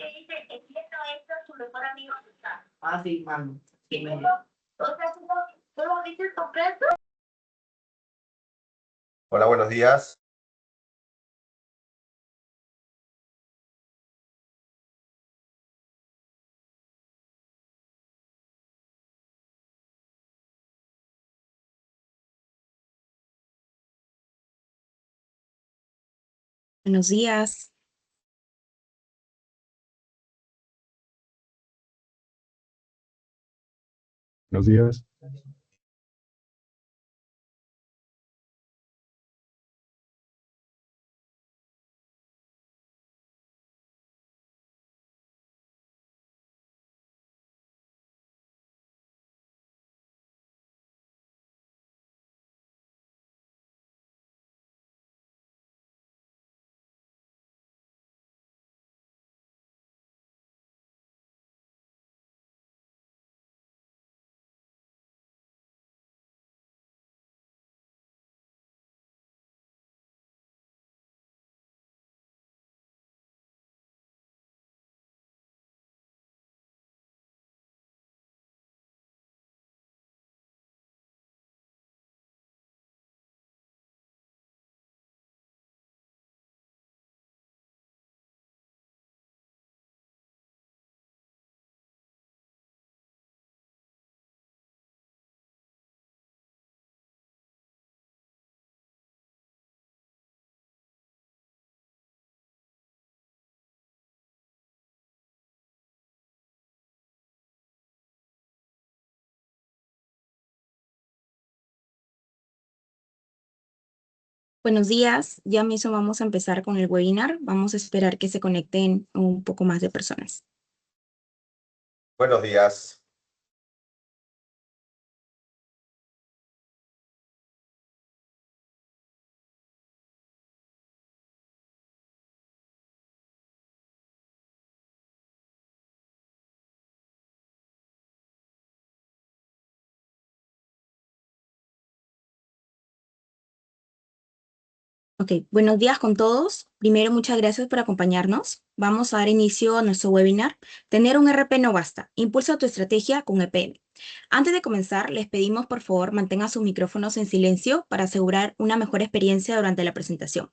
que dice, entiendo esto, su mejor amigo está. Ah, sí, mano. Sí, me... O sea, ¿tú lo dices completo? Hola, buenos días. Buenos días. Buenos días. Buenos días. Ya mismo vamos a empezar con el webinar. Vamos a esperar que se conecten un poco más de personas. Buenos días. Ok, buenos días con todos. Primero, muchas gracias por acompañarnos. Vamos a dar inicio a nuestro webinar. Tener un RP no basta. Impulsa tu estrategia con EPM. Antes de comenzar, les pedimos por favor mantengan sus micrófonos en silencio para asegurar una mejor experiencia durante la presentación.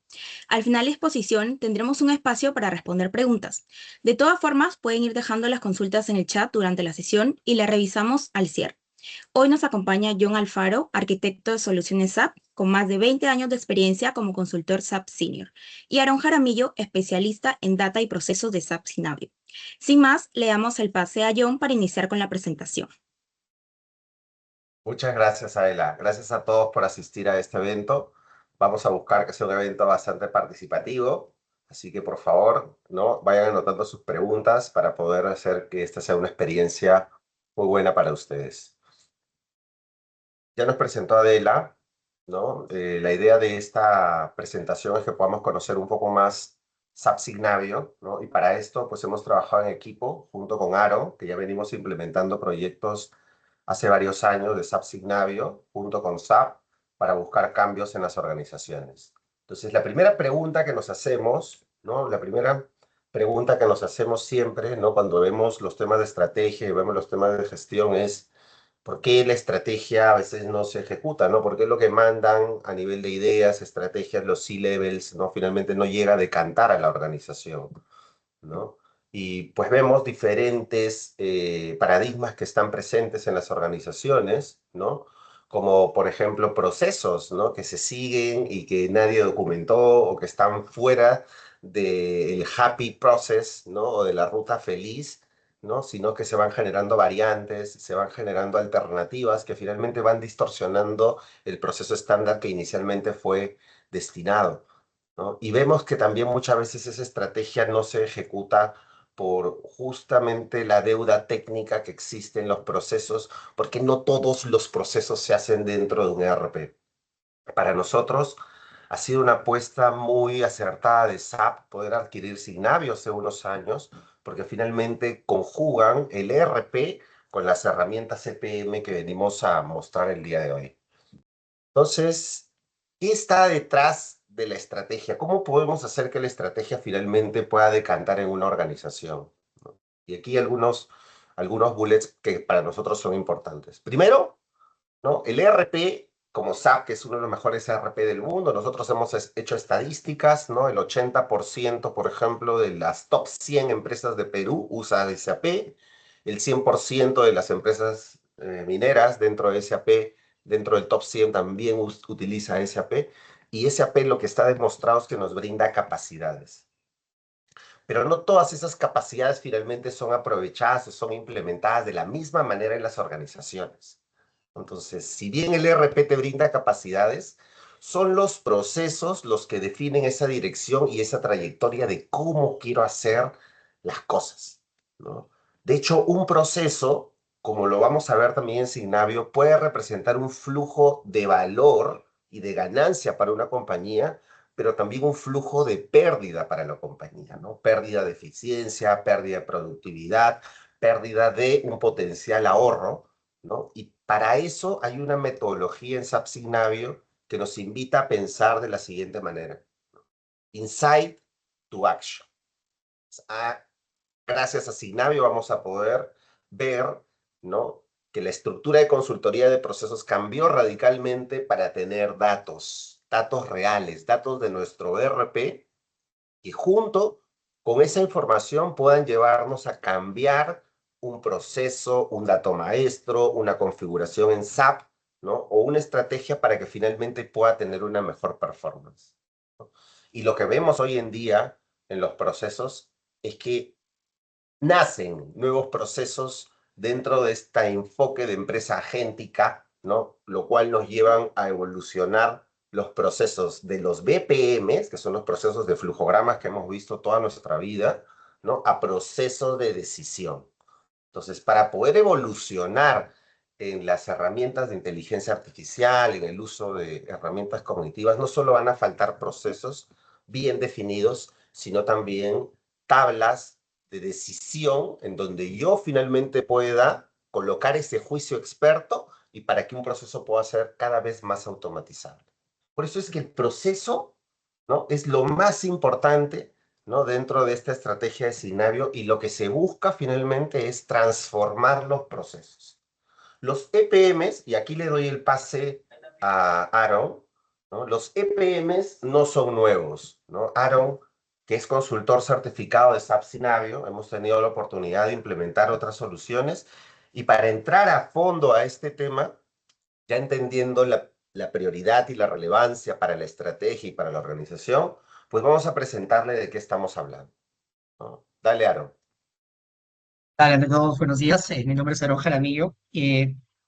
Al final de la exposición tendremos un espacio para responder preguntas. De todas formas, pueden ir dejando las consultas en el chat durante la sesión y las revisamos al cierre. Hoy nos acompaña John Alfaro, arquitecto de soluciones SAP, con más de 20 años de experiencia como consultor SAP Senior, y Aaron Jaramillo, especialista en data y procesos de SAP Signavio. Sin más, le damos el pase a John para iniciar con la presentación. Muchas gracias, Aela. Gracias a todos por asistir a este evento. Vamos a buscar que sea un evento bastante participativo, así que por favor, ¿no? Vayan anotando sus preguntas para poder hacer que esta sea una experiencia muy buena para ustedes. Ya nos presentó Adela, ¿no? La idea de esta presentación es que podamos conocer un poco más SAP Signavio, ¿no? Y para esto, pues hemos trabajado en equipo junto con Aro, que ya venimos implementando proyectos hace varios años de SAP Signavio, junto con SAP, para buscar cambios en las organizaciones. Entonces, la primera pregunta que nos hacemos, ¿no? La primera pregunta que nos hacemos siempre, ¿no? Cuando vemos los temas de estrategia y vemos los temas de gestión es, ¿por qué la estrategia a veces no se ejecuta, ¿no? ¿Por qué lo que mandan a nivel de ideas, estrategias, los C-levels, ¿no? Finalmente no llega a decantar a la organización, ¿no? Y pues vemos diferentes paradigmas que están presentes en las organizaciones, ¿no? Como por ejemplo procesos, ¿no? Que se siguen y que nadie documentó o que están fuera del happy process, ¿no? O de la ruta feliz, ¿no? Sino que se van generando variantes, se van generando alternativas que finalmente van distorsionando el proceso estándar que inicialmente fue destinado, ¿no? Y vemos que también muchas veces esa estrategia no se ejecuta por justamente la deuda técnica que existe en los procesos, porque no todos los procesos se hacen dentro de un ERP. Para nosotros ha sido una apuesta muy acertada de SAP poder adquirir Signavio hace unos años, porque finalmente conjugan el ERP con las herramientas EPM que venimos a mostrar el día de hoy. Entonces, ¿qué está detrás de la estrategia? ¿Cómo podemos hacer que la estrategia finalmente pueda decantar en una organización? Y aquí algunos bullets que para nosotros son importantes. Primero, ¿no? El ERP, como SAP, que es uno de los mejores ERP del mundo, nosotros hemos hecho estadísticas, ¿no? El 80%, por ejemplo, de las top 100 empresas de Perú usa SAP, el 100% de las empresas mineras dentro de SAP, dentro del top 100 también utiliza SAP, y SAP lo que está demostrado es que nos brinda capacidades. Pero no todas esas capacidades finalmente son aprovechadas o son implementadas de la misma manera en las organizaciones. Entonces, si bien el ERP te brinda capacidades, son los procesos los que definen esa dirección y esa trayectoria de cómo quiero hacer las cosas, ¿no? De hecho, un proceso, como lo vamos a ver también en Signavio, puede representar un flujo de valor y de ganancia para una compañía, pero también un flujo de pérdida para la compañía, ¿no? Pérdida de eficiencia, pérdida de productividad, pérdida de un potencial ahorro, ¿no? Y para eso hay una metodología en SAP Signavio que nos invita a pensar de la siguiente manera. Insight to action. Gracias a Signavio vamos a poder ver, ¿no?, que la estructura de consultoría de procesos cambió radicalmente para tener datos reales, datos de nuestro ERP, y junto con esa información puedan llevarnos a cambiar un proceso, un dato maestro, una configuración en SAP, ¿no? O una estrategia para que finalmente pueda tener una mejor performance, ¿no? Y lo que vemos hoy en día en los procesos es que nacen nuevos procesos dentro de este enfoque de empresa agéntica, ¿no? Lo cual nos llevan a evolucionar los procesos de los BPMs, que son los procesos de flujogramas que hemos visto toda nuestra vida, ¿no?, a procesos de decisión. Entonces, para poder evolucionar en las herramientas de inteligencia artificial, en el uso de herramientas cognitivas, no solo van a faltar procesos bien definidos, sino también tablas de decisión en donde yo finalmente pueda colocar ese juicio experto y para que un proceso pueda ser cada vez más automatizable. Por eso es que el proceso, ¿no?, es lo más importante, ¿no?, dentro de esta estrategia de Signavio, y lo que se busca finalmente es transformar los procesos. Los EPMs, y aquí le doy el pase a Aaron, ¿no? Los EPMs no son nuevos, ¿no? Aaron, que es consultor certificado de SAP Signavio, hemos tenido la oportunidad de implementar otras soluciones, y para entrar a fondo a este tema, ya entendiendo la prioridad y la relevancia para la estrategia y para la organización, pues vamos a presentarle de qué estamos hablando, ¿no? Dale, Aaron. Hola a todos, buenos días. Mi nombre es Aaron Jaramillo.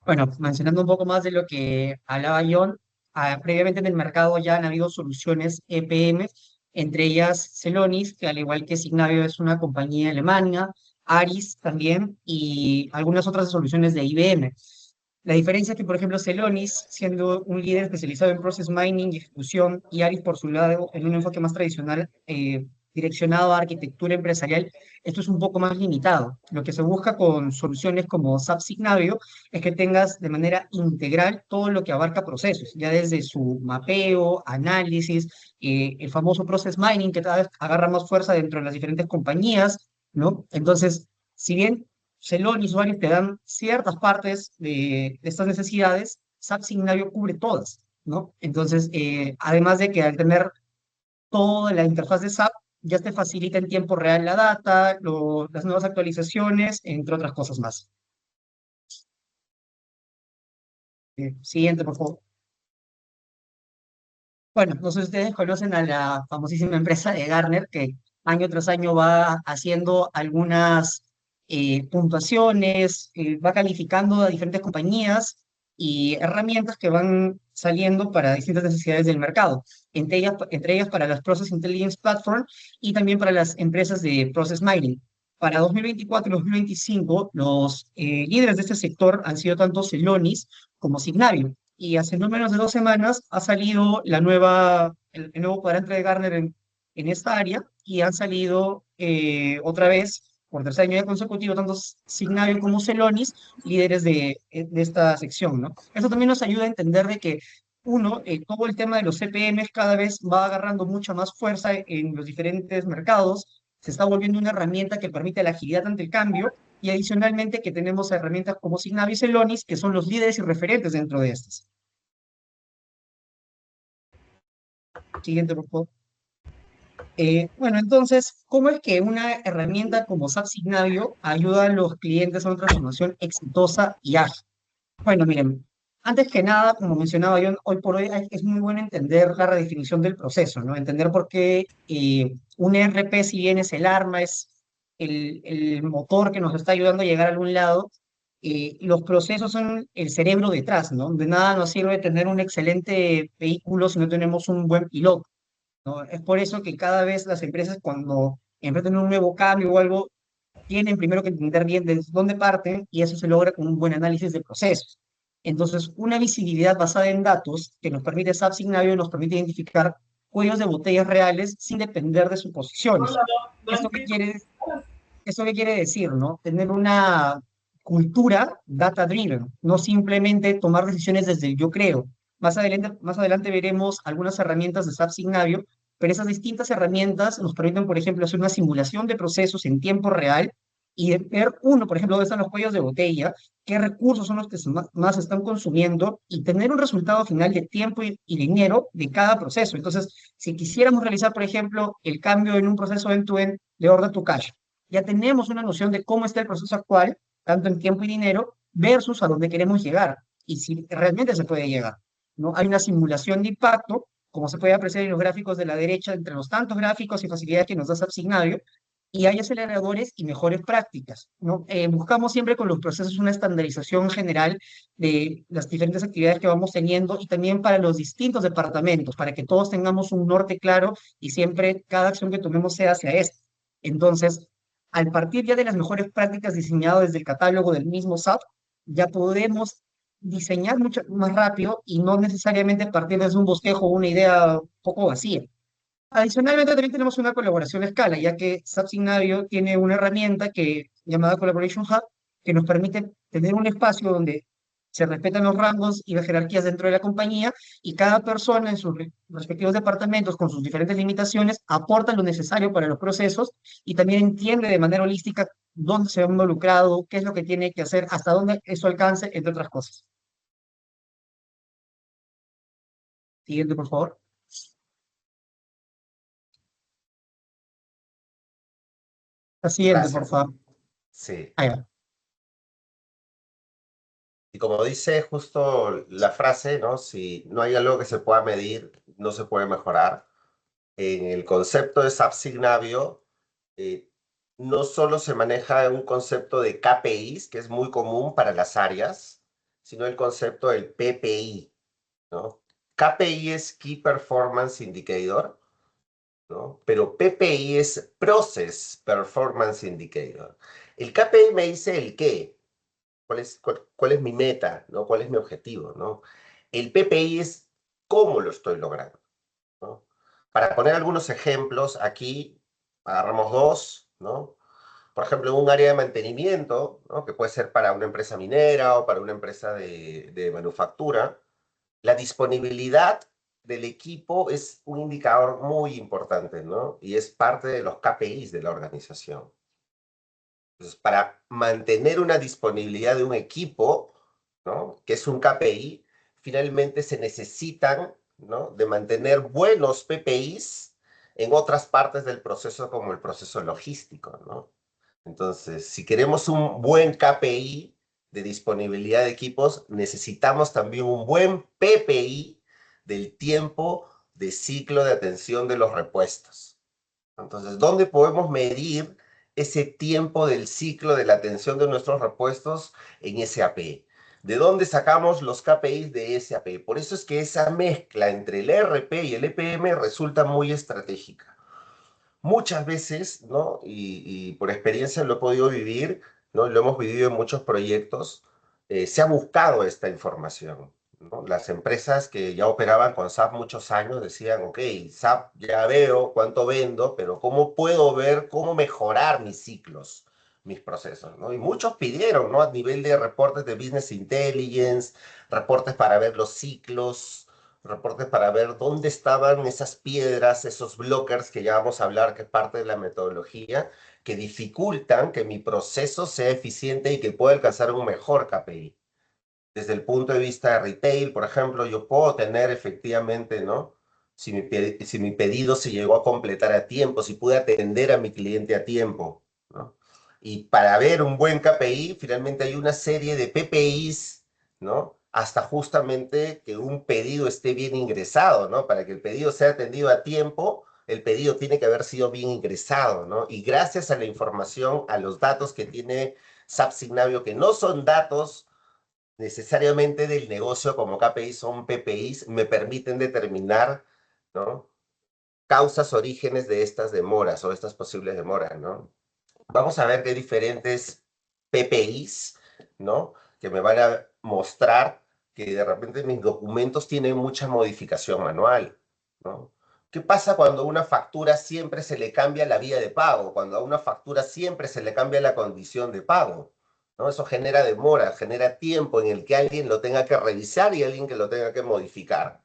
Bueno, mencionando un poco más de lo que hablaba John, previamente en el mercado ya han habido soluciones EPM, entre ellas Celonis, que al igual que Signavio es una compañía alemana, Aris también, y algunas otras soluciones de IBM. La diferencia es que, por ejemplo, Celonis, siendo un líder especializado en process mining y ejecución, y Aris, por su lado, en un enfoque más tradicional, direccionado a arquitectura empresarial, esto es un poco más limitado. Lo que se busca con soluciones como SAP Signavio es que tengas de manera integral todo lo que abarca procesos, ya desde su mapeo, análisis, el famoso process mining que cada vez agarra más fuerza dentro de las diferentes compañías, ¿no? Entonces, si bien Celonis y usuarios te dan ciertas partes de estas necesidades, SAP Signavio cubre todas, ¿no? Entonces, además de que al tener toda la interfaz de SAP, ya te facilita en tiempo real la data, las nuevas actualizaciones, entre otras cosas más. Siguiente, por favor. Bueno, no sé si ustedes conocen a la famosísima empresa de Gartner, que año tras año va haciendo algunas puntuaciones, va calificando a diferentes compañías y herramientas que van saliendo para distintas necesidades del mercado, entre ellas para las Process Intelligence Platform y también para las empresas de Process Mining. Para 2024 y 2025, los líderes de este sector han sido tanto Celonis como Signavio. Y hace no menos de 2 semanas ha salido el nuevo cuadrante de Gartner en esta área, y han salido otra vez, por tercer año ya consecutivo, tanto Signavio como Celonis, líderes de esta sección, ¿no? Eso también nos ayuda a entender de que, uno, todo el tema de los CPMs cada vez va agarrando mucha más fuerza en los diferentes mercados, se está volviendo una herramienta que permite la agilidad ante el cambio, y adicionalmente que tenemos herramientas como Signavio y Celonis, que son los líderes y referentes dentro de estas. Siguiente, por favor. Bueno, entonces, ¿cómo es que una herramienta como SAP Signavio ayuda a los clientes a una transformación exitosa y ágil? Bueno, miren, antes que nada, como mencionaba yo, hoy por hoy es muy bueno entender la redefinición del proceso, ¿no? Entender por qué un ERP, si bien es el arma, es el motor que nos está ayudando a llegar a algún lado, los procesos son el cerebro detrás, ¿no? De nada nos sirve tener un excelente vehículo si no tenemos un buen piloto, ¿no? Es por eso que cada vez las empresas, cuando enfrentan un nuevo cambio o algo, tienen primero que entender bien desde dónde parten, y eso se logra con un buen análisis de procesos. Entonces, una visibilidad basada en datos que nos permite SAP Signavio nos permite identificar cuellos de botellas reales sin depender de suposiciones. ¿Esto qué quiere, esto qué quiere decir, no? Tener una cultura data-driven, no simplemente tomar decisiones desde el yo creo. Más adelante veremos algunas herramientas de SAP Signavio, pero esas distintas herramientas nos permiten, por ejemplo, hacer una simulación de procesos en tiempo real y de ver, uno, por ejemplo, dónde están los cuellos de botella, qué recursos son los que más se están consumiendo, y tener un resultado final de tiempo y dinero de cada proceso. Entonces, si quisiéramos realizar, por ejemplo, el cambio en un proceso end-to-end de order to cash, ya tenemos una noción de cómo está el proceso actual, tanto en tiempo y dinero, versus a dónde queremos llegar, y si realmente se puede llegar, ¿no? Hay una simulación de impacto, como se puede apreciar en los gráficos de la derecha, entre los tantos gráficos y facilidades que nos da SAP Signavio, y hay aceleradores y mejores prácticas, ¿no? Buscamos siempre con los procesos una estandarización general de las diferentes actividades que vamos teniendo, y también para los distintos departamentos, para que todos tengamos un norte claro y siempre cada acción que tomemos sea hacia esto. Entonces, al partir ya de las mejores prácticas diseñadas desde el catálogo del mismo SAP, ya podemos diseñar mucho más rápido y no necesariamente partir desde un bosquejo o una idea un poco vacía. Adicionalmente, también tenemos una colaboración a escala, ya que SAP Signavio tiene una herramienta llamada Collaboration Hub, que nos permite tener un espacio donde se respetan los rangos y las jerarquías dentro de la compañía, y cada persona en sus respectivos departamentos, con sus diferentes limitaciones, aporta lo necesario para los procesos, y también entiende de manera holística dónde se ha involucrado, qué es lo que tiene que hacer, hasta dónde eso alcance, entre otras cosas. Siguiente, por favor. La siguiente, por Gracias. favor. Sí. Allá. Y como dice justo la frase, ¿no? Si no hay algo que se pueda medir, no se puede mejorar. En el concepto de SAP Signavio, eh, no solo se maneja un concepto de KPIs, que es muy común para las áreas, sino el concepto del PPI, ¿no? KPI es Key Performance Indicator, ¿no? Pero PPI es Process Performance Indicator. El KPI me dice el qué, cuál es mi meta, ¿no? ¿Cuál es mi objetivo, ¿no? El PPI es cómo lo estoy logrando, ¿no? Para poner algunos ejemplos, aquí agarramos dos, ¿no? Por ejemplo, en un área de mantenimiento, ¿no? Que puede ser para una empresa minera o para una empresa de manufactura, la disponibilidad del equipo es un indicador muy importante, ¿no? Y es parte de los KPIs de la organización. Entonces, para mantener una disponibilidad de un equipo, ¿no? Que es un KPI, finalmente se necesitan, ¿no? De mantener buenos PPIs en otras partes del proceso, como el proceso logístico, ¿no? Entonces, si queremos un buen KPI de disponibilidad de equipos, necesitamos también un buen PPI del tiempo de ciclo de atención de los repuestos. Entonces, ¿dónde podemos medir ese tiempo del ciclo de la atención de nuestros repuestos? En SAP. ¿De dónde sacamos los KPIs de SAP? Por eso es que esa mezcla entre el ERP y el EPM resulta muy estratégica. Muchas veces, ¿no? Y por experiencia lo he podido vivir, ¿no? Lo hemos vivido en muchos proyectos, se ha buscado esta información, ¿no? Las empresas que ya operaban con SAP muchos años decían, ok, SAP ya veo cuánto vendo, pero ¿cómo puedo ver cómo mejorar mis ciclos, mis procesos, ¿no? Y muchos pidieron, ¿no? A nivel de reportes de Business Intelligence, reportes para ver los ciclos, reportes para ver dónde estaban esas piedras, esos blockers que ya vamos a hablar, que es parte de la metodología, que dificultan que mi proceso sea eficiente y que pueda alcanzar un mejor KPI. Desde el punto de vista de retail, por ejemplo, yo puedo tener efectivamente, ¿no? Si mi pedido se llegó a completar a tiempo, si pude atender a mi cliente a tiempo, ¿no? Y para ver un buen KPI, finalmente hay una serie de PPIs, ¿no? Hasta justamente que un pedido esté bien ingresado, ¿no? Para que el pedido sea atendido a tiempo, el pedido tiene que haber sido bien ingresado, ¿no? Y gracias a la información, a los datos que tiene SAP Signavio, que no son datos necesariamente del negocio como KPIs, son PPIs, me permiten determinar, ¿no? Causas, orígenes de estas demoras o estas posibles demoras, ¿no? Vamos a ver qué diferentes PPIs, ¿no? Que me van a mostrar que de repente mis documentos tienen mucha modificación manual, ¿no? ¿Qué pasa cuando a una factura siempre se le cambia la vía de pago? Cuando a una factura siempre se le cambia la condición de pago, ¿no? Eso genera demora, genera tiempo en el que alguien lo tenga que revisar y alguien que lo tenga que modificar.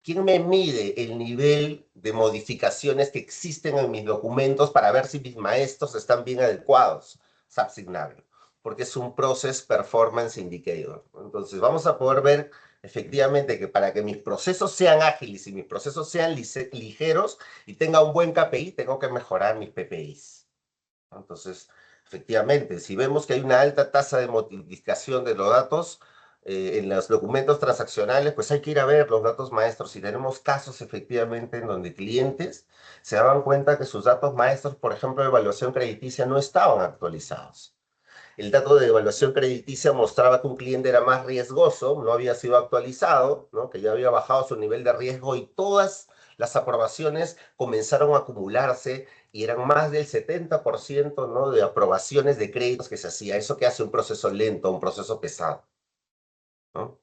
¿Quién me mide el nivel de modificaciones que existen en mis documentos para ver si mis maestros están bien adecuados? SAP Signavio, porque es un Process Performance Indicator. Entonces vamos a poder ver efectivamente que para que mis procesos sean ágiles y mis procesos sean ligeros y tenga un buen KPI, tengo que mejorar mis PPIs. Entonces, efectivamente, si vemos que hay una alta tasa de modificación de los datos en los documentos transaccionales, pues hay que ir a ver los datos maestros. Si tenemos casos efectivamente en donde clientes se daban cuenta que sus datos maestros, por ejemplo, de evaluación crediticia, no estaban actualizados. El dato de evaluación crediticia mostraba que un cliente era más riesgoso, no había sido actualizado, ¿no? Que ya había bajado su nivel de riesgo y todas las aprobaciones comenzaron a acumularse y eran más del 70%, ¿no? De aprobaciones de créditos que se hacía. Eso que hace un proceso lento, un proceso pesado, ¿no?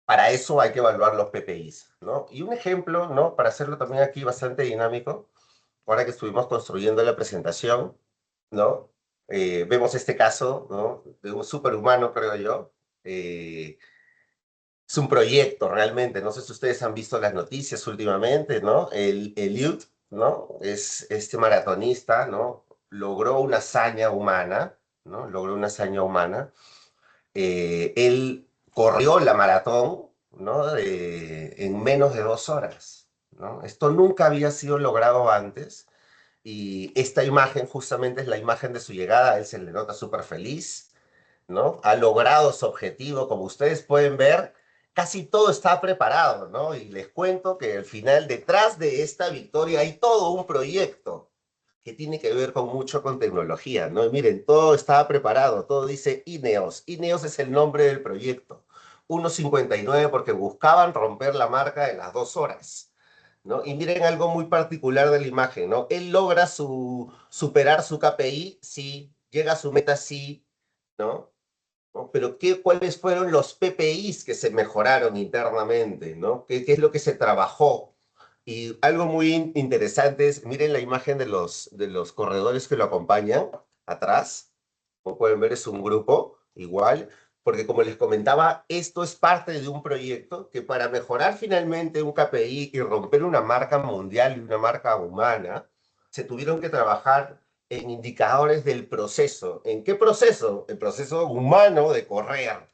Para eso hay que evaluar los PPIs, ¿no? Y un ejemplo, ¿no? Para hacerlo también aquí bastante dinámico, ahora que estuvimos construyendo la presentación, ¿no? Vemos este caso, ¿no? De un superhumano, creo yo. Es un proyecto realmente, no sé si ustedes han visto las noticias últimamente, ¿no? El Eliud, ¿no? Es este maratonista, ¿no? Logró una hazaña humana, ¿no? Logró una hazaña humana. Él corrió la maratón, ¿no? En menos de 2 horas, ¿no? Esto nunca había sido logrado antes. Y esta imagen justamente es la imagen de su llegada, a él se le nota súper feliz, ¿no? Ha logrado su objetivo, como ustedes pueden ver, casi todo está preparado, ¿no? Y les cuento que al final, detrás de esta victoria, hay todo un proyecto que tiene que ver con mucho con tecnología, ¿no? Y miren, todo estaba preparado, todo dice INEOS. INEOS es el nombre del proyecto. 1:59 porque buscaban romper la marca de las 2 horas. ¿No? Y miren algo muy particular de la imagen, ¿no? Él logra superar su KPI, sí, llega a su meta, sí, ¿no? ¿No? Pero ¿cuáles fueron los PPIs que se mejoraron internamente, ¿no? ¿Qué es lo que se trabajó? Y algo muy interesante es, miren la imagen de los corredores que lo acompañan atrás. Como pueden ver, es un grupo igual, porque como les comentaba, esto es parte de un proyecto que para mejorar finalmente un KPI y romper una marca mundial y una marca humana, se tuvieron que trabajar en indicadores del proceso. ¿En qué proceso? El proceso humano de correr,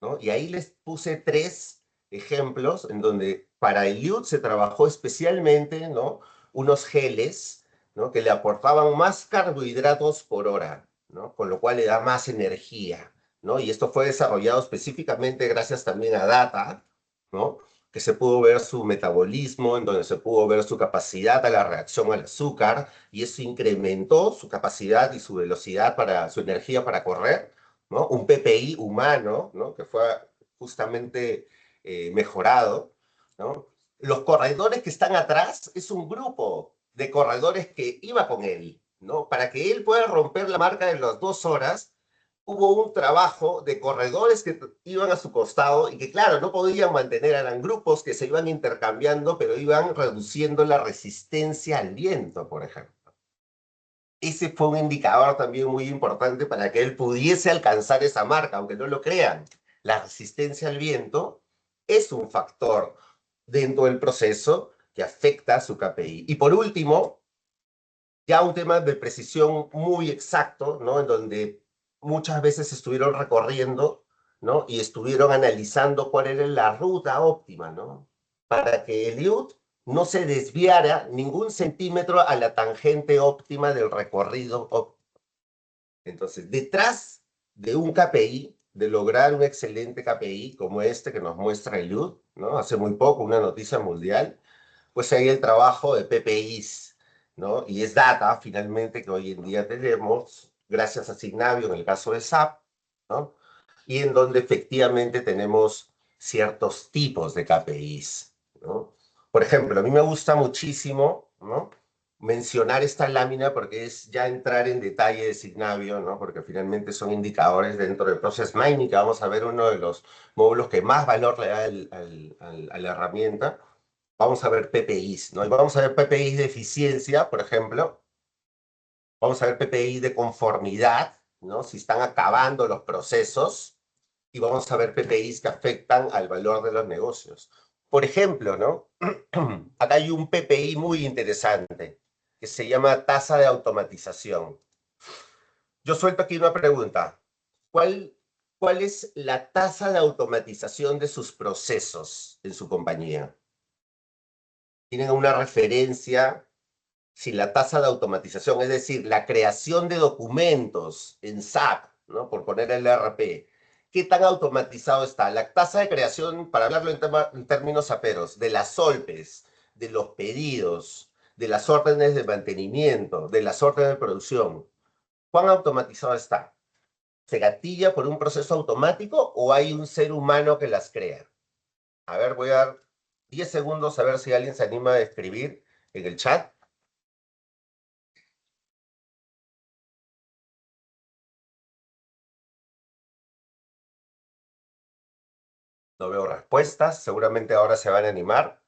¿no? Y ahí les puse 3 ejemplos en donde para el Eliud se trabajó especialmente, ¿no? Unos geles, ¿no? Que le aportaban más carbohidratos por hora, ¿no? Con lo cual le da más energía, ¿no? Y esto fue desarrollado específicamente gracias también a data, ¿no? Que se pudo ver su metabolismo, en donde se pudo ver su capacidad a la reacción al azúcar, y eso incrementó su capacidad y su velocidad para su energía para correr, ¿no? Un PPI humano, ¿no? Que fue justamente mejorado, ¿no? Los corredores que están atrás es un grupo de corredores que iba con él, ¿no? Para que él pueda romper la marca de las 2 horas, hubo un trabajo de corredores que iban a su costado y que, claro, no podían mantener, eran grupos que se iban intercambiando, pero iban reduciendo la resistencia al viento, por ejemplo. Ese fue un indicador también muy importante para que él pudiese alcanzar esa marca, aunque no lo crean. La resistencia al viento es un factor dentro del proceso que afecta a su KPI. Y por último, ya un tema de precisión muy exacto, ¿no? En donde muchas veces estuvieron recorriendo, ¿no? Y estuvieron analizando cuál era la ruta óptima, ¿no? Para que el IUT no se desviara ningún centímetro a la tangente óptima del recorrido óptimo. Entonces, detrás de un KPI, de lograr un excelente KPI como este que nos muestra el IUT, ¿no? Hace muy poco, una noticia mundial, pues hay el trabajo de PPIs, ¿no? Y es data, finalmente, que hoy en día tenemos, gracias a Signavio, en el caso de SAP, ¿no? Y en donde efectivamente tenemos ciertos tipos de KPIs, ¿no? Por ejemplo, a mí me gusta muchísimo, ¿no? Mencionar esta lámina porque es ya entrar en detalle de Signavio, ¿no? Porque finalmente son indicadores dentro del Process Mining, que vamos a ver uno de los módulos que más valor le da a la herramienta. Vamos a ver PPIs, ¿no? Y vamos a ver PPIs de eficiencia, por ejemplo. Vamos a ver PPIs de conformidad, ¿no? Si están acabando los procesos. Y vamos a ver PPIs que afectan al valor de los negocios. Por ejemplo, ¿no? Acá hay un PPI muy interesante que se llama tasa de automatización. Yo suelto aquí una pregunta. ¿Cuál es la tasa de automatización de sus procesos en su compañía? ¿Tienen una referencia? Si la tasa de automatización, es decir, la creación de documentos en SAP, ¿no? Por poner el ERP, ¿qué tan automatizado está? La tasa de creación, para hablarlo en términos saperos, de las SOLPES, de los pedidos, de las órdenes de mantenimiento, de las órdenes de producción, ¿cuán automatizado está? ¿Se gatilla por un proceso automático o hay un ser humano que las crea? A ver, voy a dar 10 segundos a ver si alguien se anima a escribir en el chat. No veo respuestas, seguramente ahora se van a animar,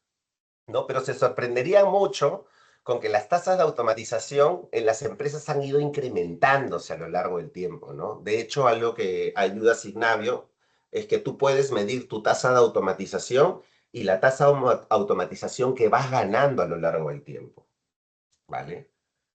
¿no? Pero se sorprenderían mucho con que las tasas de automatización en las empresas han ido incrementándose a lo largo del tiempo, ¿no? De hecho, algo que ayuda a Signavio es que tú puedes medir tu tasa de automatización y la tasa de automatización que vas ganando a lo largo del tiempo, ¿vale?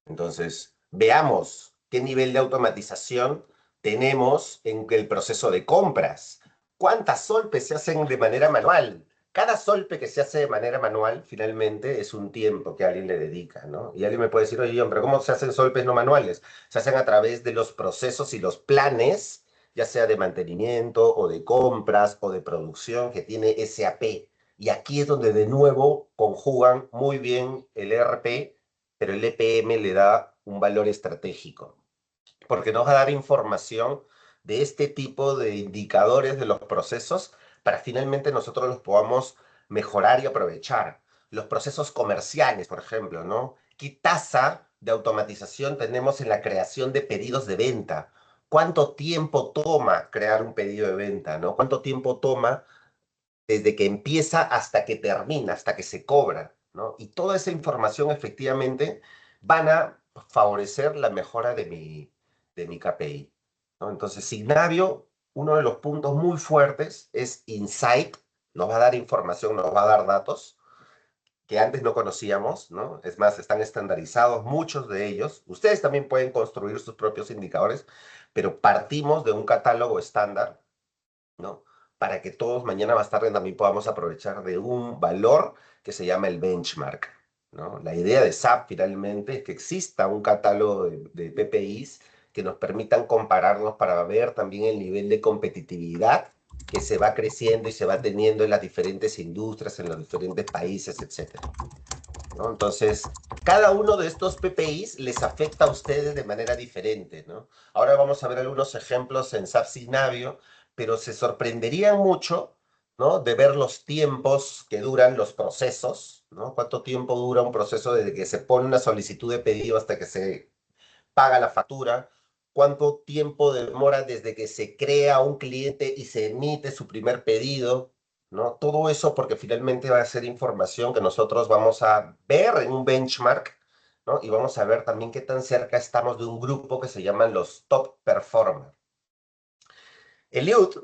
Entonces, veamos qué nivel de automatización tenemos en el proceso de compras. ¿Cuántas solpes se hacen de manera manual? Cada solpe que se hace de manera manual, finalmente, es un tiempo que alguien le dedica, ¿no? Y alguien me puede decir, oye, John, pero ¿cómo se hacen solpes no manuales? Se hacen a través de los procesos y los planes, ya sea de mantenimiento o de compras o de producción que tiene SAP. Y aquí es donde de nuevo conjugan muy bien el ERP, pero el EPM le da un valor estratégico, porque nos va a dar información de este tipo de indicadores de los procesos para finalmente nosotros los podamos mejorar y aprovechar. Los procesos comerciales, por ejemplo, ¿no? ¿Qué tasa de automatización tenemos en la creación de pedidos de venta? ¿Cuánto tiempo toma crear un pedido de venta, ¿no? ¿Cuánto tiempo toma desde que empieza hasta que termina, hasta que se cobra, ¿no? Y toda esa información efectivamente van a favorecer la mejora de mi KPI, ¿no? Entonces, Signavio, uno de los puntos muy fuertes es Insight, nos va a dar información, nos va a dar datos que antes no conocíamos, ¿no? Es más, están estandarizados muchos de ellos. Ustedes también pueden construir sus propios indicadores, pero partimos de un catálogo estándar, ¿no? Para que todos mañana más tarde también podamos aprovechar de un valor que se llama el benchmark, ¿no? La idea de SAP finalmente es que exista un catálogo de PPIs que nos permitan compararnos para ver también el nivel de competitividad que se va creciendo y se va teniendo en las diferentes industrias, en los diferentes países, etcétera, ¿no? Entonces, cada uno de estos PPIs les afecta a ustedes de manera diferente, ¿no? Ahora vamos a ver algunos ejemplos en SAP Signavio, pero se sorprenderían mucho, ¿no? De ver los tiempos que duran los procesos, ¿no? ¿Cuánto tiempo dura un proceso desde que se pone una solicitud de pedido hasta que se paga la factura? ¿Cuánto tiempo demora desde que se crea un cliente y se emite su primer pedido? ¿No? Todo eso porque finalmente va a ser información que nosotros vamos a ver en un benchmark, ¿no? Y vamos a ver también qué tan cerca estamos de un grupo que se llaman los top performers. Eliud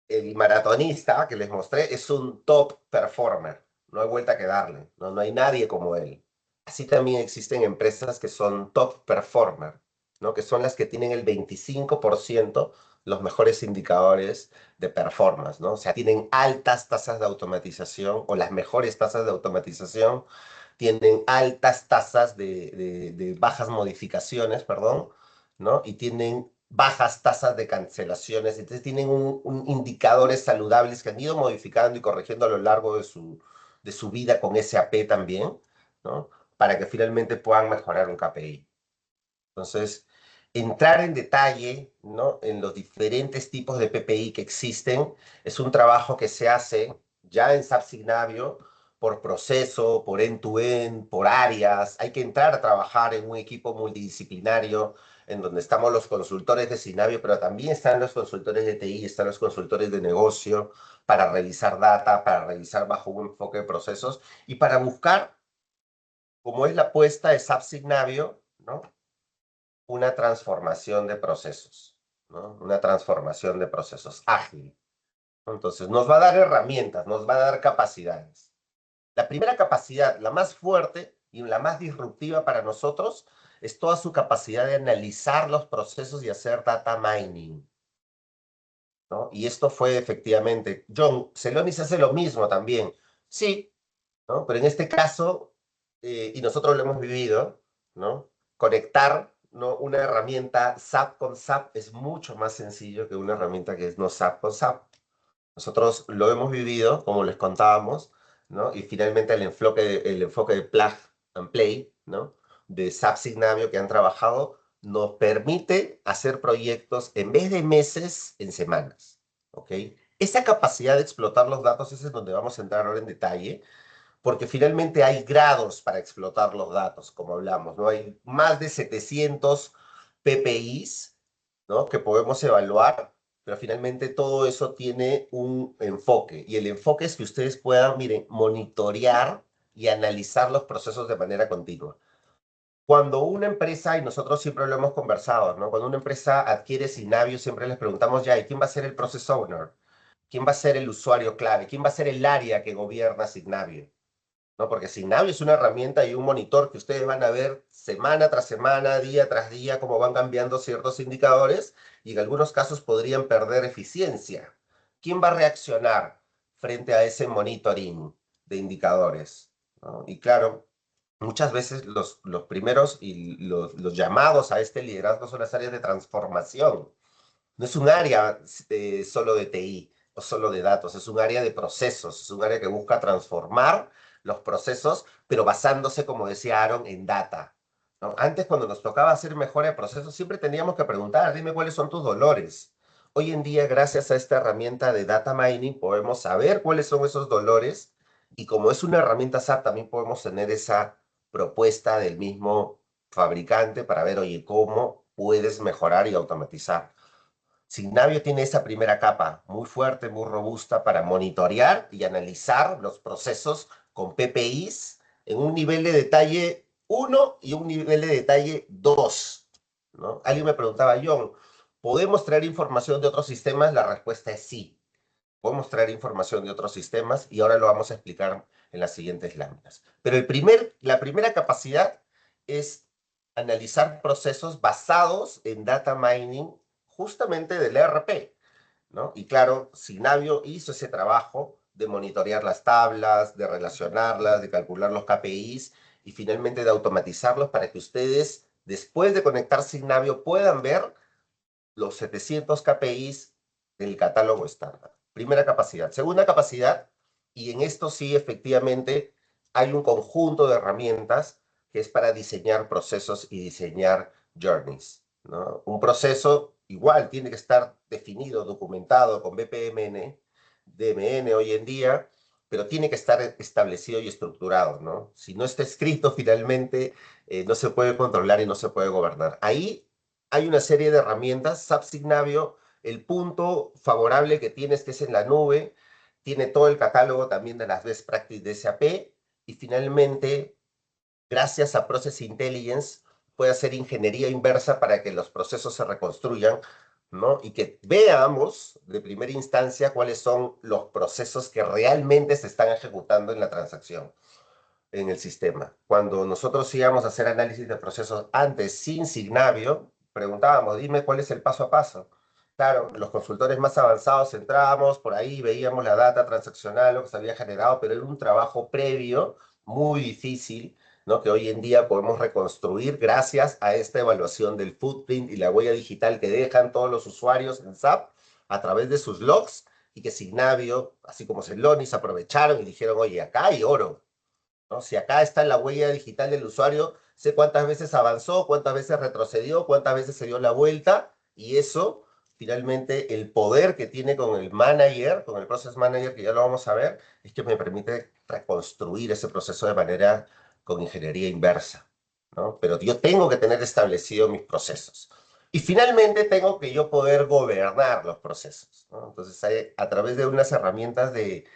el maratonista que les mostré es un top performer. No hay vuelta que darle. No, no hay nadie como él. Así también existen empresas que son top performer, ¿no? Que son las que tienen el 25% los mejores indicadores de performance, ¿no? O sea, tienen altas tasas de automatización o las mejores tasas de automatización, tienen altas tasas de bajas modificaciones, perdón, ¿no? Y tienen bajas tasas de cancelaciones, entonces tienen indicadores saludables que han ido modificando y corrigiendo a lo largo de su vida con SAP también, ¿no? Para que finalmente puedan mejorar un KPI. Entonces, entrar en detalle, ¿no? En los diferentes tipos de PPI que existen es un trabajo que se hace ya en SAP Signavio por proceso, por end-to-end, por áreas. Hay que entrar a trabajar en un equipo multidisciplinario en donde estamos los consultores de Signavio, pero también están los consultores de TI, están los consultores de negocio para revisar data, para revisar bajo un enfoque de procesos y para buscar, como es la apuesta de SAP Signavio, ¿no? Una transformación de procesos, ¿no? Una transformación de procesos ágil. Entonces, nos va a dar herramientas, nos va a dar capacidades. La primera capacidad, la más fuerte y la más disruptiva para nosotros, es toda su capacidad de analizar los procesos y hacer data mining, ¿no? Y esto fue efectivamente, John, Celonis hace lo mismo también, sí, ¿no? Pero en este caso, y nosotros lo hemos vivido, ¿no? Conectar, ¿no? Una herramienta SAP con SAP es mucho más sencillo que una herramienta que es no SAP con SAP. Nosotros lo hemos vivido, como les contábamos, ¿no? Y finalmente el enfoque de Plug and Play, ¿no? De SAP Signavio que han trabajado, nos permite hacer proyectos en vez de meses, en semanas, ¿ok? Esa capacidad de explotar los datos es en donde vamos a entrar ahora en detalle, porque finalmente hay grados para explotar los datos, como hablamos, ¿no? Hay más de 700 PPIs, ¿no? Que podemos evaluar, pero finalmente todo eso tiene un enfoque, y el enfoque es que ustedes puedan, miren, monitorear y analizar los procesos de manera continua. Cuando una empresa, y nosotros siempre lo hemos conversado, ¿no? Cuando una empresa adquiere Signavio, siempre les preguntamos ya, ¿y quién va a ser el process owner? ¿Quién va a ser el usuario clave? ¿Quién va a ser el área que gobierna Signavio? ¿No? Porque Signavio es una herramienta y un monitor que ustedes van a ver semana tras semana, día tras día, cómo van cambiando ciertos indicadores y en algunos casos podrían perder eficiencia. ¿Quién va a reaccionar frente a ese monitoring de indicadores? ¿No? Y claro, muchas veces los primeros y los llamados a este liderazgo son las áreas de transformación. No es un área solo de TI o solo de datos, es un área de procesos, es un área que busca transformar los procesos, pero basándose, como decía Aaron, en data, ¿no? Antes, cuando nos tocaba hacer mejora de procesos, siempre teníamos que preguntar, dime cuáles son tus dolores. Hoy en día, gracias a esta herramienta de data mining, podemos saber cuáles son esos dolores y como es una herramienta SAP, también podemos tener esa propuesta del mismo fabricante para ver, oye, cómo puedes mejorar y automatizar. Signavio tiene esa primera capa muy fuerte, muy robusta para monitorear y analizar los procesos con PPIs en un nivel de detalle 1 y un nivel de detalle 2, ¿no? Alguien me preguntaba, John, ¿podemos traer información de otros sistemas? La respuesta es sí. Podemos traer información de otros sistemas y ahora lo vamos a explicar en las siguientes láminas. Pero la primera capacidad es analizar procesos basados en data mining justamente del ERP, ¿no? Y claro, Signavio hizo ese trabajo de monitorear las tablas, de relacionarlas, de calcular los KPIs y finalmente de automatizarlos para que ustedes, después de conectar Signavio, puedan ver los 700 KPIs del catálogo estándar. Primera capacidad. Segunda capacidad, y en esto sí efectivamente hay un conjunto de herramientas que es para diseñar procesos y diseñar journeys, ¿no? Un proceso igual tiene que estar definido, documentado con BPMN, DMN hoy en día, pero tiene que estar establecido y estructurado, ¿no? Si no está escrito finalmente, no se puede controlar y no se puede gobernar. Ahí hay una serie de herramientas. SAP Signavio, el punto favorable que tiene es que es en la nube, tiene todo el catálogo también de las best practices de SAP y finalmente, gracias a Process Intelligence, puede hacer ingeniería inversa para que los procesos se reconstruyan ¿no? Y que veamos de primera instancia cuáles son los procesos que realmente se están ejecutando en la transacción, en el sistema. Cuando nosotros íbamos a hacer análisis de procesos antes sin Signavio, preguntábamos, dime cuál es el paso a paso. Claro, los consultores más avanzados entrábamos, por ahí veíamos la data transaccional, lo que se había generado, pero era un trabajo previo muy difícil, ¿no? Que hoy en día podemos reconstruir gracias a esta evaluación del footprint y la huella digital que dejan todos los usuarios en SAP a través de sus logs, y que Signavio, así como Celonis, aprovecharon y dijeron, oye, acá hay oro, ¿no? Si acá está la huella digital del usuario, sé cuántas veces avanzó, cuántas veces retrocedió, cuántas veces se dio la vuelta, y eso, finalmente, el poder que tiene con el manager, con el process manager, que ya lo vamos a ver, es que me permite reconstruir ese proceso de manera con ingeniería inversa, ¿no? Pero yo tengo que tener establecido mis procesos. Y finalmente tengo que yo poder gobernar los procesos, ¿no? Entonces, a través de unas herramientas de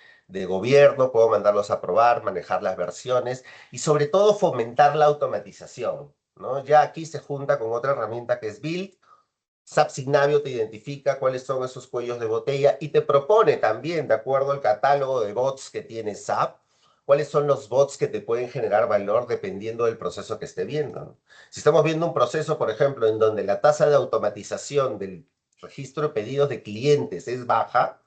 gobierno, puedo mandarlos a probar, manejar las versiones y sobre todo fomentar la automatización, ¿no? Ya aquí se junta con otra herramienta que es Build. SAP Signavio te identifica cuáles son esos cuellos de botella y te propone también, de acuerdo al catálogo de bots que tiene SAP, cuáles son los bots que te pueden generar valor dependiendo del proceso que esté viendo, ¿no? Si estamos viendo un proceso, por ejemplo, en donde la tasa de automatización del registro de pedidos de clientes es baja,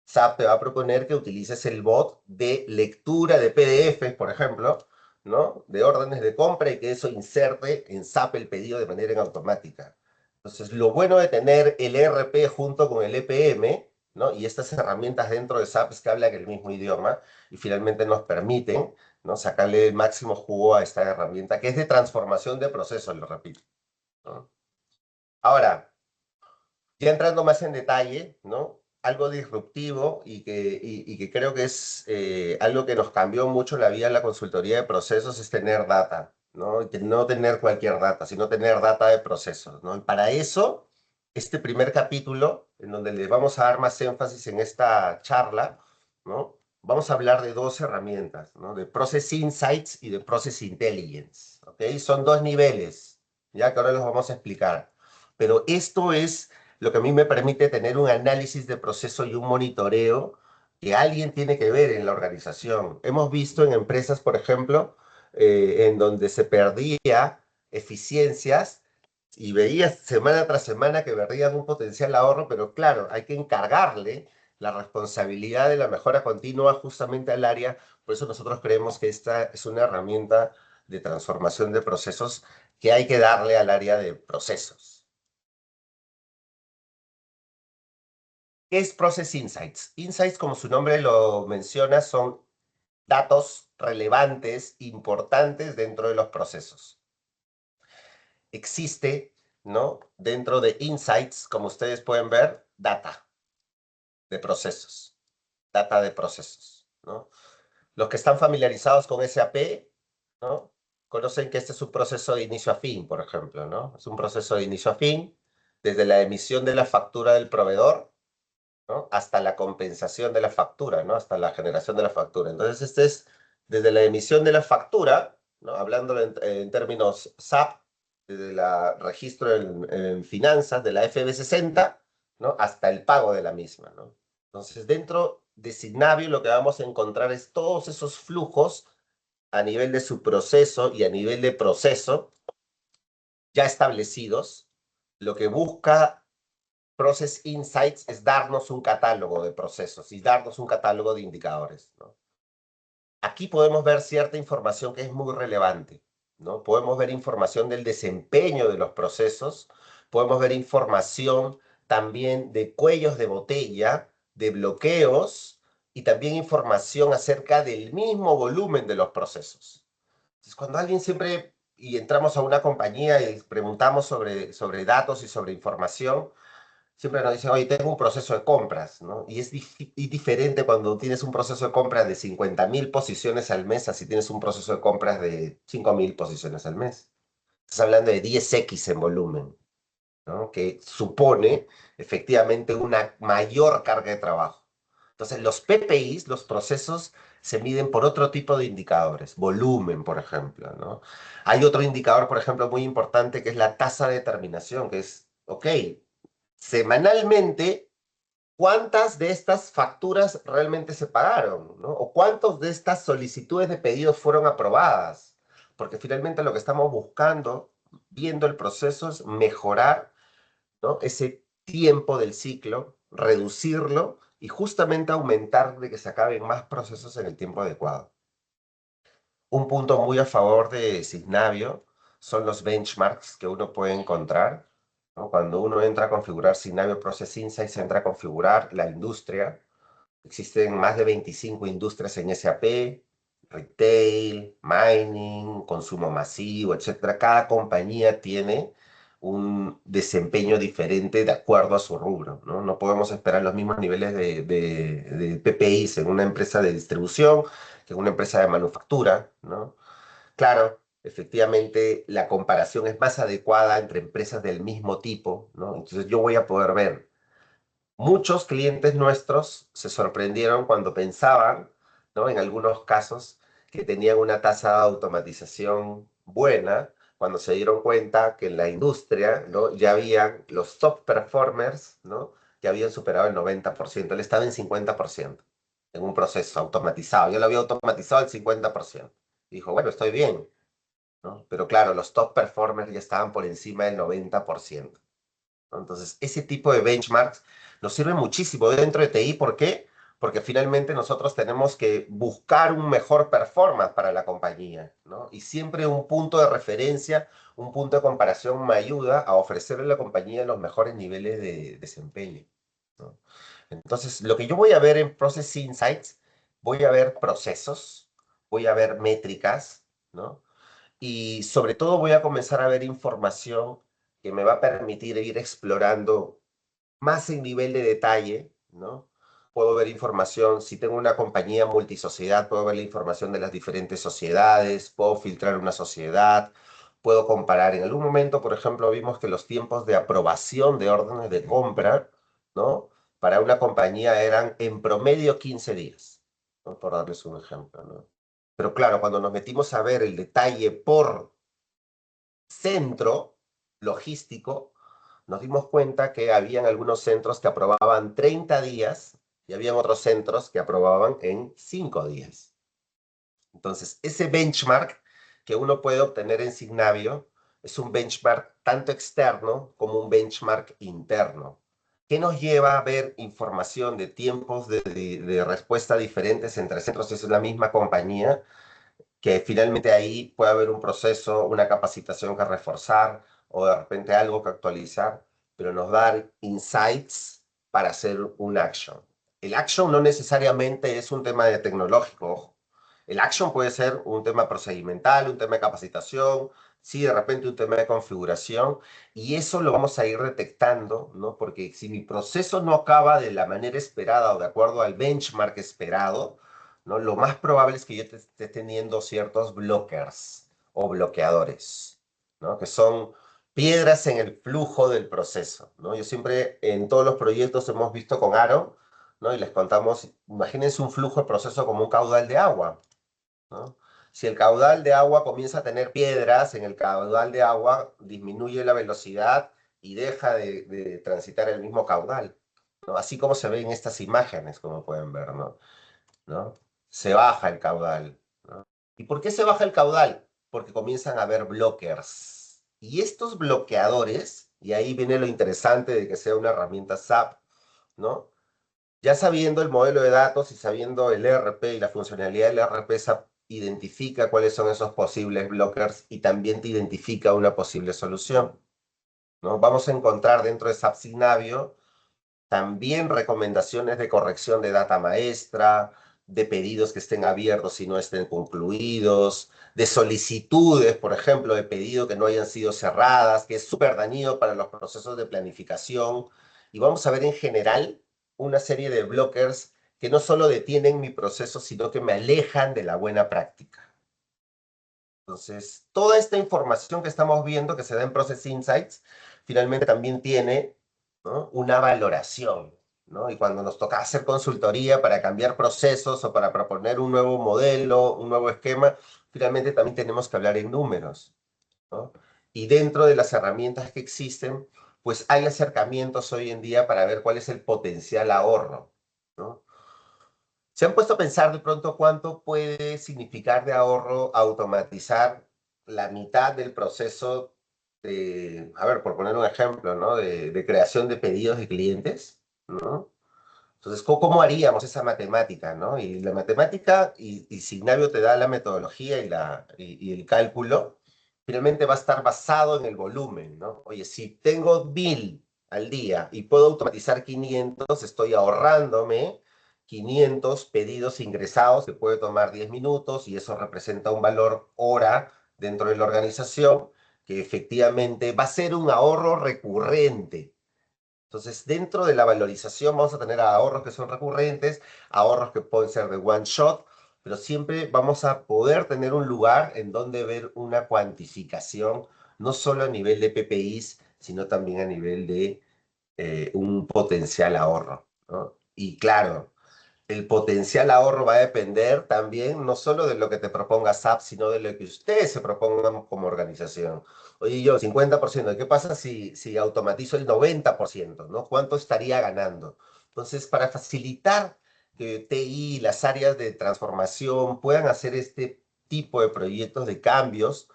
SAP te va a proponer que utilices el bot de lectura de PDFs, por ejemplo, ¿no? De órdenes de compra, y que eso inserte en SAP el pedido de manera en automática. Entonces, lo bueno de tener el ERP junto con el EPM, ¿no? Y estas herramientas dentro de SAP es que hablan el mismo idioma y finalmente nos permiten, ¿no? Sacarle el máximo jugo a esta herramienta que es de transformación de procesos, lo repito, ¿no? Ahora, ya entrando más en detalle, ¿no? Algo disruptivo y que creo que es algo que nos cambió mucho la vida en la consultoría de procesos es tener data, ¿no? Y que no tener cualquier data, sino tener data de procesos, ¿no? Y para eso, este primer capítulo, en donde le vamos a dar más énfasis en esta charla, ¿no? Vamos a hablar de dos herramientas, ¿no? De Process Insights y de Process Intelligence, ¿ok? Son dos niveles, ya que ahora los vamos a explicar. Pero esto es lo que a mí me permite tener un análisis de proceso y un monitoreo que alguien tiene que ver en la organización. Hemos visto en empresas, por ejemplo, en donde se perdía eficiencias y veías semana tras semana que perdían un potencial ahorro, pero claro, hay que encargarle la responsabilidad de la mejora continua justamente al área. Por eso nosotros creemos que esta es una herramienta de transformación de procesos que hay que darle al área de procesos. ¿Qué es Process Insights? Insights, como su nombre lo menciona, son datos relevantes, importantes dentro de los procesos. Existe, ¿no? Dentro de Insights, como ustedes pueden ver, data de procesos, ¿no? Los que están familiarizados con SAP, ¿no? Conocen que este es un proceso de inicio a fin, por ejemplo, ¿no? Es un proceso de inicio a fin, desde la emisión de la factura del proveedor, ¿no? Hasta la compensación de la factura, ¿no? Hasta la generación de la factura. Entonces, este es desde la emisión de la factura, ¿no? Hablando en términos SAP, desde el registro en finanzas de la FB60, ¿no? Hasta el pago de la misma, ¿no? Entonces, dentro de Signavio lo que vamos a encontrar es todos esos flujos a nivel de su proceso y a nivel de proceso ya establecidos. Lo que busca Process Insights es darnos un catálogo de procesos y darnos un catálogo de indicadores, ¿no? Aquí podemos ver cierta información que es muy relevante, ¿no? Podemos ver información del desempeño de los procesos, podemos ver información también de cuellos de botella, de bloqueos, y también información acerca del mismo volumen de los procesos. Entonces, cuando alguien siempre, y entramos a una compañía y preguntamos sobre datos y sobre información, siempre nos dicen, oye, tengo un proceso de compras, ¿no? Y es diferente cuando tienes un proceso de compras de 50.000 posiciones al mes, así tienes un proceso de compras de 5.000 posiciones al mes. Estás hablando de 10x en volumen, ¿no? Que supone efectivamente una mayor carga de trabajo. Entonces, los PPIs, los procesos, se miden por otro tipo de indicadores, volumen, por ejemplo, ¿no? Hay otro indicador, por ejemplo, muy importante, que es la tasa de terminación, que es, ok, semanalmente cuántas de estas facturas realmente se pagaron, ¿no? O cuántas de estas solicitudes de pedidos fueron aprobadas. Porque finalmente lo que estamos buscando, viendo el proceso, es mejorar, ¿no?, ese tiempo del ciclo, reducirlo y justamente aumentar de que se acaben más procesos en el tiempo adecuado. Un punto muy a favor de Signavio son los benchmarks que uno puede encontrar, ¿no? Cuando uno entra a configurar Signavio Process Insights, entra a configurar la industria. Existen más de 25 industrias en SAP, retail, mining, consumo masivo, etc. Cada compañía tiene un desempeño diferente de acuerdo a su rubro, ¿no? No podemos esperar los mismos niveles de PPIs en una empresa de distribución que en una empresa de manufactura, ¿no? Claro, efectivamente la comparación es más adecuada entre empresas del mismo tipo, ¿no? Entonces yo voy a poder ver. Muchos clientes nuestros se sorprendieron cuando pensaban, ¿no?, en algunos casos, que tenían una tasa de automatización buena, cuando se dieron cuenta que en la industria, ¿no?, ya habían los top performers, ¿no?, que habían superado el 90%. Él estaba en 50% en un proceso automatizado. Yo lo había automatizado al 50%. Y dijo, bueno, estoy bien, ¿no? Pero claro, los top performers ya estaban por encima del 90%. Entonces, ese tipo de benchmarks nos sirve muchísimo dentro de TI. ¿Por qué? Porque finalmente nosotros tenemos que buscar un mejor performance para la compañía, ¿no? Y siempre un punto de referencia, un punto de comparación me ayuda a ofrecerle a la compañía los mejores niveles de desempeño, ¿no? Entonces, lo que yo voy a ver en Process Insights, voy a ver procesos, voy a ver métricas, ¿no? Y sobre todo voy a comenzar a ver información que me va a permitir ir explorando más en nivel de detalle, ¿no? Puedo ver información, si tengo una compañía multisociedad, puedo ver la información de las diferentes sociedades, puedo filtrar una sociedad, puedo comparar. En algún momento, por ejemplo, vimos que los tiempos de aprobación de órdenes de compra, ¿no?, para una compañía eran en promedio 15 días, ¿no?, por darles un ejemplo, ¿no? Pero claro, cuando nos metimos a ver el detalle por centro logístico, nos dimos cuenta que habían algunos centros que aprobaban 30 días y habían otros centros que aprobaban en 5 días. Entonces, ese benchmark que uno puede obtener en Signavio es un benchmark tanto externo como un benchmark interno, que nos lleva a ver información de tiempos de respuesta diferentes entre centros. Es la misma compañía, que finalmente ahí puede haber un proceso, una capacitación que reforzar o de repente algo que actualizar, pero nos da insights para hacer un action. El action no necesariamente es un tema de tecnológico, ojo. El action puede ser un tema procedimental, un tema de capacitación, sí, de repente un tema de configuración, y eso lo vamos a ir detectando, ¿no? Porque si mi proceso no acaba de la manera esperada o de acuerdo al benchmark esperado, ¿no?, lo más probable es que yo esté teniendo ciertos blockers o bloqueadores, ¿no?, que son piedras en el flujo del proceso, ¿no? Yo siempre en todos los proyectos hemos visto con Aro, ¿no?, y les contamos, imagínense un flujo de proceso como un caudal de agua, ¿no? Si el caudal de agua comienza a tener piedras, en el caudal de agua disminuye la velocidad y deja de transitar el mismo caudal, ¿no? Así como se ve en estas imágenes, como pueden ver, ¿no? Se baja el caudal, ¿no? ¿Y por qué se baja el caudal? Porque comienzan a haber blockers. Y estos bloqueadores, y ahí viene lo interesante de que sea una herramienta SAP, ¿no? Ya sabiendo el modelo de datos y sabiendo el ERP y la funcionalidad del ERP, SAP identifica cuáles son esos posibles blockers y también te identifica una posible solución, ¿no? Vamos a encontrar dentro de SAP Signavio también recomendaciones de corrección de data maestra, de pedidos que estén abiertos y no estén concluidos, de solicitudes, por ejemplo, de pedido que no hayan sido cerradas, que es súper dañino para los procesos de planificación. Y vamos a ver en general una serie de blockers que no solo detienen mi proceso, sino que me alejan de la buena práctica. Entonces, toda esta información que estamos viendo, que se da en Process Insights, finalmente también tiene, ¿no?, una valoración, ¿no? Y cuando nos toca hacer consultoría para cambiar procesos o para proponer un nuevo modelo, un nuevo esquema, finalmente también tenemos que hablar en números, ¿no? Y dentro de las herramientas que existen, pues hay acercamientos hoy en día para ver cuál es el potencial ahorro, ¿no? ¿Se han puesto a pensar de pronto cuánto puede significar de ahorro automatizar la mitad del proceso de, a ver, por poner un ejemplo, ¿no? De creación de pedidos de clientes, ¿no? Entonces, ¿cómo haríamos esa matemática, ¿no? Y la matemática, y Signavio te da la metodología y el cálculo, finalmente va a estar basado en el volumen, ¿no? Oye, si tengo 1000 al día y puedo automatizar 500, estoy ahorrándome 500 pedidos ingresados que puede tomar 10 minutos y eso representa un valor hora dentro de la organización que efectivamente va a ser un ahorro recurrente. Entonces, dentro de la valorización vamos a tener ahorros que son recurrentes, ahorros que pueden ser de one shot, pero siempre vamos a poder tener un lugar en donde ver una cuantificación, no solo a nivel de PPIs, sino también a nivel de un potencial ahorro, ¿no? Y claro, el potencial ahorro va a depender también no solo de lo que te proponga SAP, sino de lo que ustedes se propongan como organización. Oye, yo, 50%, ¿qué pasa si automatizo el 90%, ¿no? ¿Cuánto estaría ganando? Entonces, para facilitar que TI y las áreas de transformación puedan hacer este tipo de proyectos de cambios,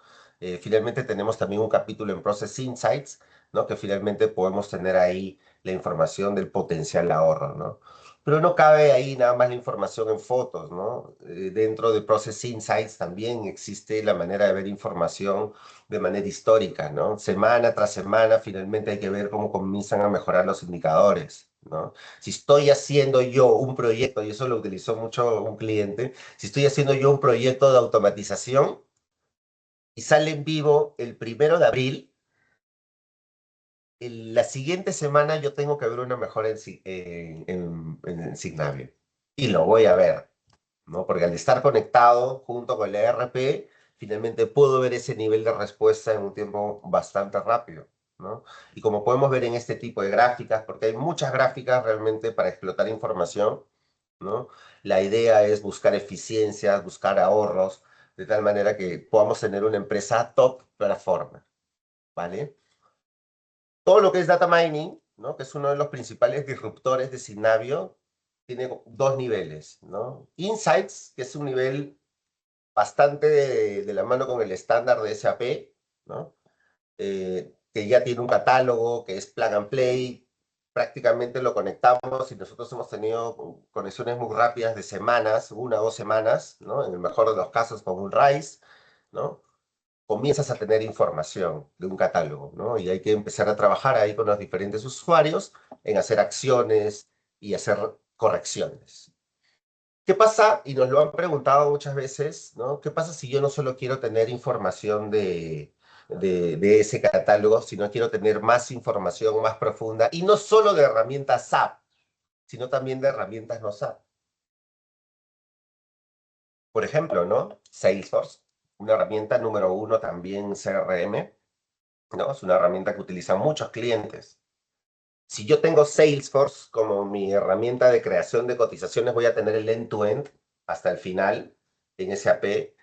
finalmente tenemos también un capítulo en Process Insights, ¿no? Que finalmente podemos tener ahí la información del potencial ahorro, ¿no? Pero no cabe ahí nada más la información en fotos, ¿no? Dentro de Process Insights también existe la manera de ver información de manera histórica, ¿no? Semana tras semana finalmente hay que ver cómo comienzan a mejorar los indicadores, ¿no? Si estoy haciendo yo un proyecto, y eso lo utilizó mucho un cliente, si estoy haciendo yo un proyecto de automatización y sale en vivo el 1 de abril, la siguiente semana yo tengo que ver una mejora en Signavio. Y lo voy a ver, ¿no? Porque al estar conectado junto con el ERP, finalmente puedo ver ese nivel de respuesta en un tiempo bastante rápido, ¿no? Y como podemos ver en este tipo de gráficas, porque hay muchas gráficas realmente para explotar información, ¿no? La idea es buscar eficiencias, buscar ahorros, de tal manera que podamos tener una empresa top performer, ¿vale? Todo lo que es data mining, ¿no? Que es uno de los principales disruptores de Signavio, tiene dos niveles, ¿no? Insights, que es un nivel bastante de la mano con el estándar de SAP, ¿no? Que ya tiene un catálogo, que es plug and play, prácticamente lo conectamos y nosotros hemos tenido conexiones muy rápidas de semanas, 1 o 2 semanas, ¿no? En el mejor de los casos con un RISE, ¿no? Comienzas a tener información de un catálogo, ¿no? Y hay que empezar a trabajar ahí con los diferentes usuarios en hacer acciones y hacer correcciones. ¿Qué pasa? Y nos lo han preguntado muchas veces, ¿no? ¿Qué pasa si yo no solo quiero tener información de ese catálogo, sino quiero tener más información más profunda y no solo de herramientas SAP, sino también de herramientas no SAP? Por ejemplo, ¿no? Salesforce, una herramienta número 1 también CRM, ¿no? Es una herramienta que utilizan muchos clientes. Si yo tengo Salesforce como mi herramienta de creación de cotizaciones, voy a tener el end-to-end hasta el final en SAP.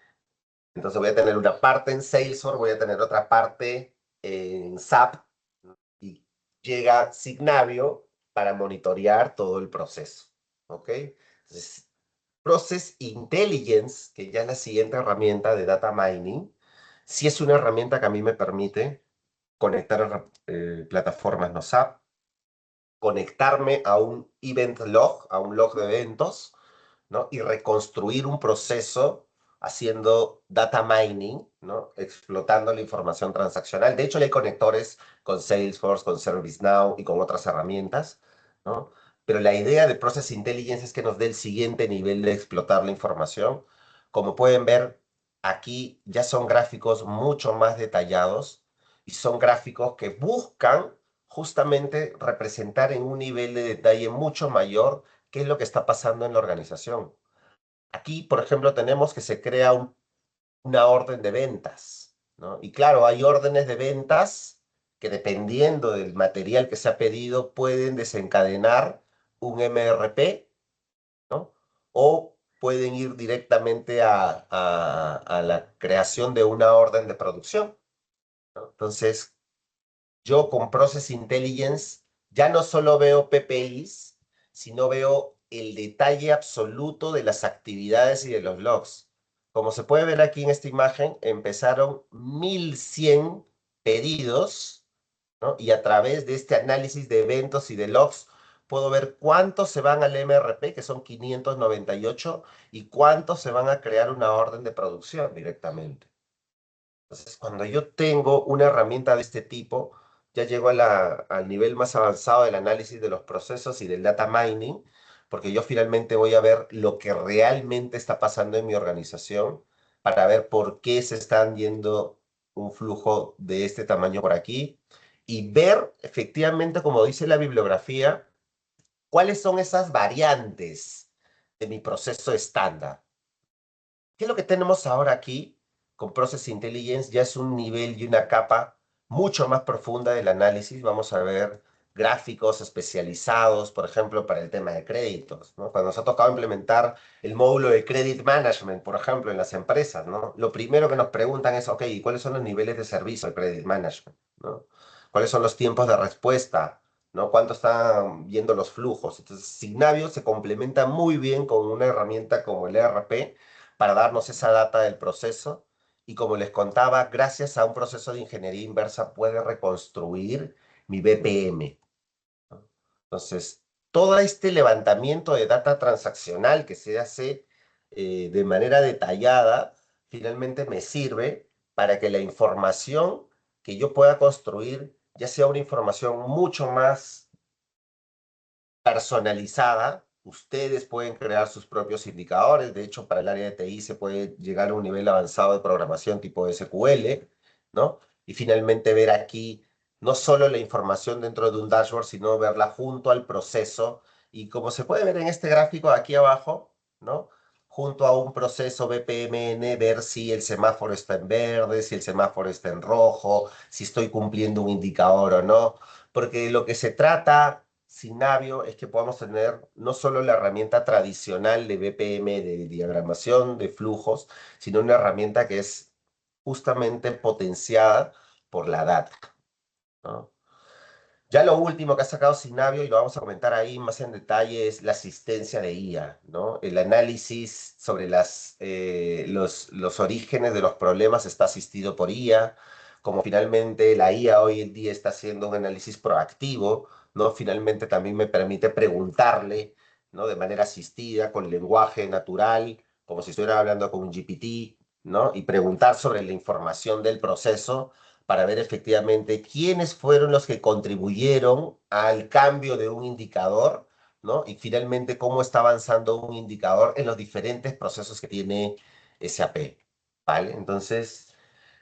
Entonces voy a tener una parte en Salesforce, voy a tener otra parte en SAP y llega Signavio para monitorear todo el proceso. ¿Ok? Entonces, Process Intelligence, que ya es la siguiente herramienta de data mining, sí es una herramienta que a mí me permite conectar plataformas no SAP, conectarme a un event log, a un log de eventos, ¿no? Y reconstruir un proceso haciendo data mining, ¿no? Explotando la información transaccional. De hecho, hay conectores con Salesforce, con ServiceNow y con otras herramientas, ¿no? Pero la idea de Process Intelligence es que nos dé el siguiente nivel de explotar la información. Como pueden ver, aquí ya son gráficos mucho más detallados y son gráficos que buscan justamente representar en un nivel de detalle mucho mayor qué es lo que está pasando en la organización. Aquí, por ejemplo, tenemos que se crea una orden de ventas, ¿no? Y claro, hay órdenes de ventas que dependiendo del material que se ha pedido pueden desencadenar un MRP, ¿no? O pueden ir directamente a la creación de una orden de producción, ¿no? Entonces, yo con Process Intelligence ya no solo veo PPIs, sino veo el detalle absoluto de las actividades y de los logs. Como se puede ver aquí en esta imagen, empezaron 1100 pedidos, ¿no? Y a través de este análisis de eventos y de logs, puedo ver cuántos se van al MRP, que son 598, y cuántos se van a crear una orden de producción directamente. Entonces, cuando yo tengo una herramienta de este tipo, ya llego al nivel más avanzado del análisis de los procesos y del data mining, porque yo finalmente voy a ver lo que realmente está pasando en mi organización para ver por qué se están yendo un flujo de este tamaño por aquí y ver efectivamente, como dice la bibliografía, cuáles son esas variantes de mi proceso estándar. ¿Qué es lo que tenemos ahora aquí con Process Intelligence? Ya es un nivel y una capa mucho más profunda del análisis. Vamos a ver gráficos especializados, por ejemplo, para el tema de créditos, ¿no? Cuando nos ha tocado implementar el módulo de Credit Management, por ejemplo, en las empresas, ¿no? Lo primero que nos preguntan es, ok, ¿y cuáles son los niveles de servicio de Credit Management? ¿No? ¿Cuáles son los tiempos de respuesta? ¿No? ¿Cuánto están viendo los flujos? Entonces, Signavio se complementa muy bien con una herramienta como el ERP, para darnos esa data del proceso. Y como les contaba, gracias a un proceso de ingeniería inversa puede reconstruir mi BPM, ¿no? Entonces, todo este levantamiento de data transaccional que se hace de manera detallada, finalmente me sirve para que la información que yo pueda construir ya sea una información mucho más personalizada. Ustedes pueden crear sus propios indicadores. De hecho, para el área de TI se puede llegar a un nivel avanzado de programación tipo SQL, ¿no? Y finalmente ver aquí no solo la información dentro de un dashboard, sino verla junto al proceso. Y como se puede ver en este gráfico de aquí abajo, ¿no? Junto a un proceso BPMN, ver si el semáforo está en verde, si el semáforo está en rojo, si estoy cumpliendo un indicador o no. Porque lo que se trata, Signavio, es que podamos tener no solo la herramienta tradicional de BPM, de diagramación de flujos, sino una herramienta que es justamente potenciada por la data, ¿no? Ya lo último que ha sacado Signavio, y lo vamos a comentar ahí más en detalle, es la asistencia de IA, ¿no? El análisis sobre los orígenes de los problemas está asistido por IA, como finalmente la IA hoy en día está haciendo un análisis proactivo, ¿no? Finalmente también me permite preguntarle, ¿no? De manera asistida, con lenguaje natural, como si estuviera hablando con un GPT, ¿no? Y preguntar sobre la información del proceso para ver efectivamente quiénes fueron los que contribuyeron al cambio de un indicador, ¿no? Y finalmente cómo está avanzando un indicador en los diferentes procesos que tiene SAP, ¿vale? Entonces,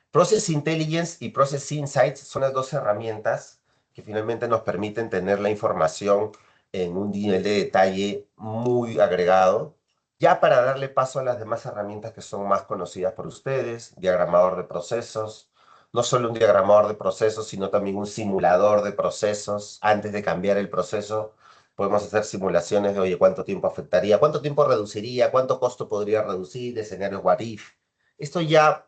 Process Intelligence y Process Insights son las dos herramientas que finalmente nos permiten tener la información en un nivel de detalle muy agregado, ya para darle paso a las demás herramientas que son más conocidas por ustedes, diagramador de procesos, no solo un diagramador de procesos, sino también un simulador de procesos. Antes de cambiar el proceso, podemos hacer simulaciones de, oye, ¿cuánto tiempo afectaría? ¿Cuánto tiempo reduciría? ¿Cuánto costo podría reducir? Escenarios what if. Esto ya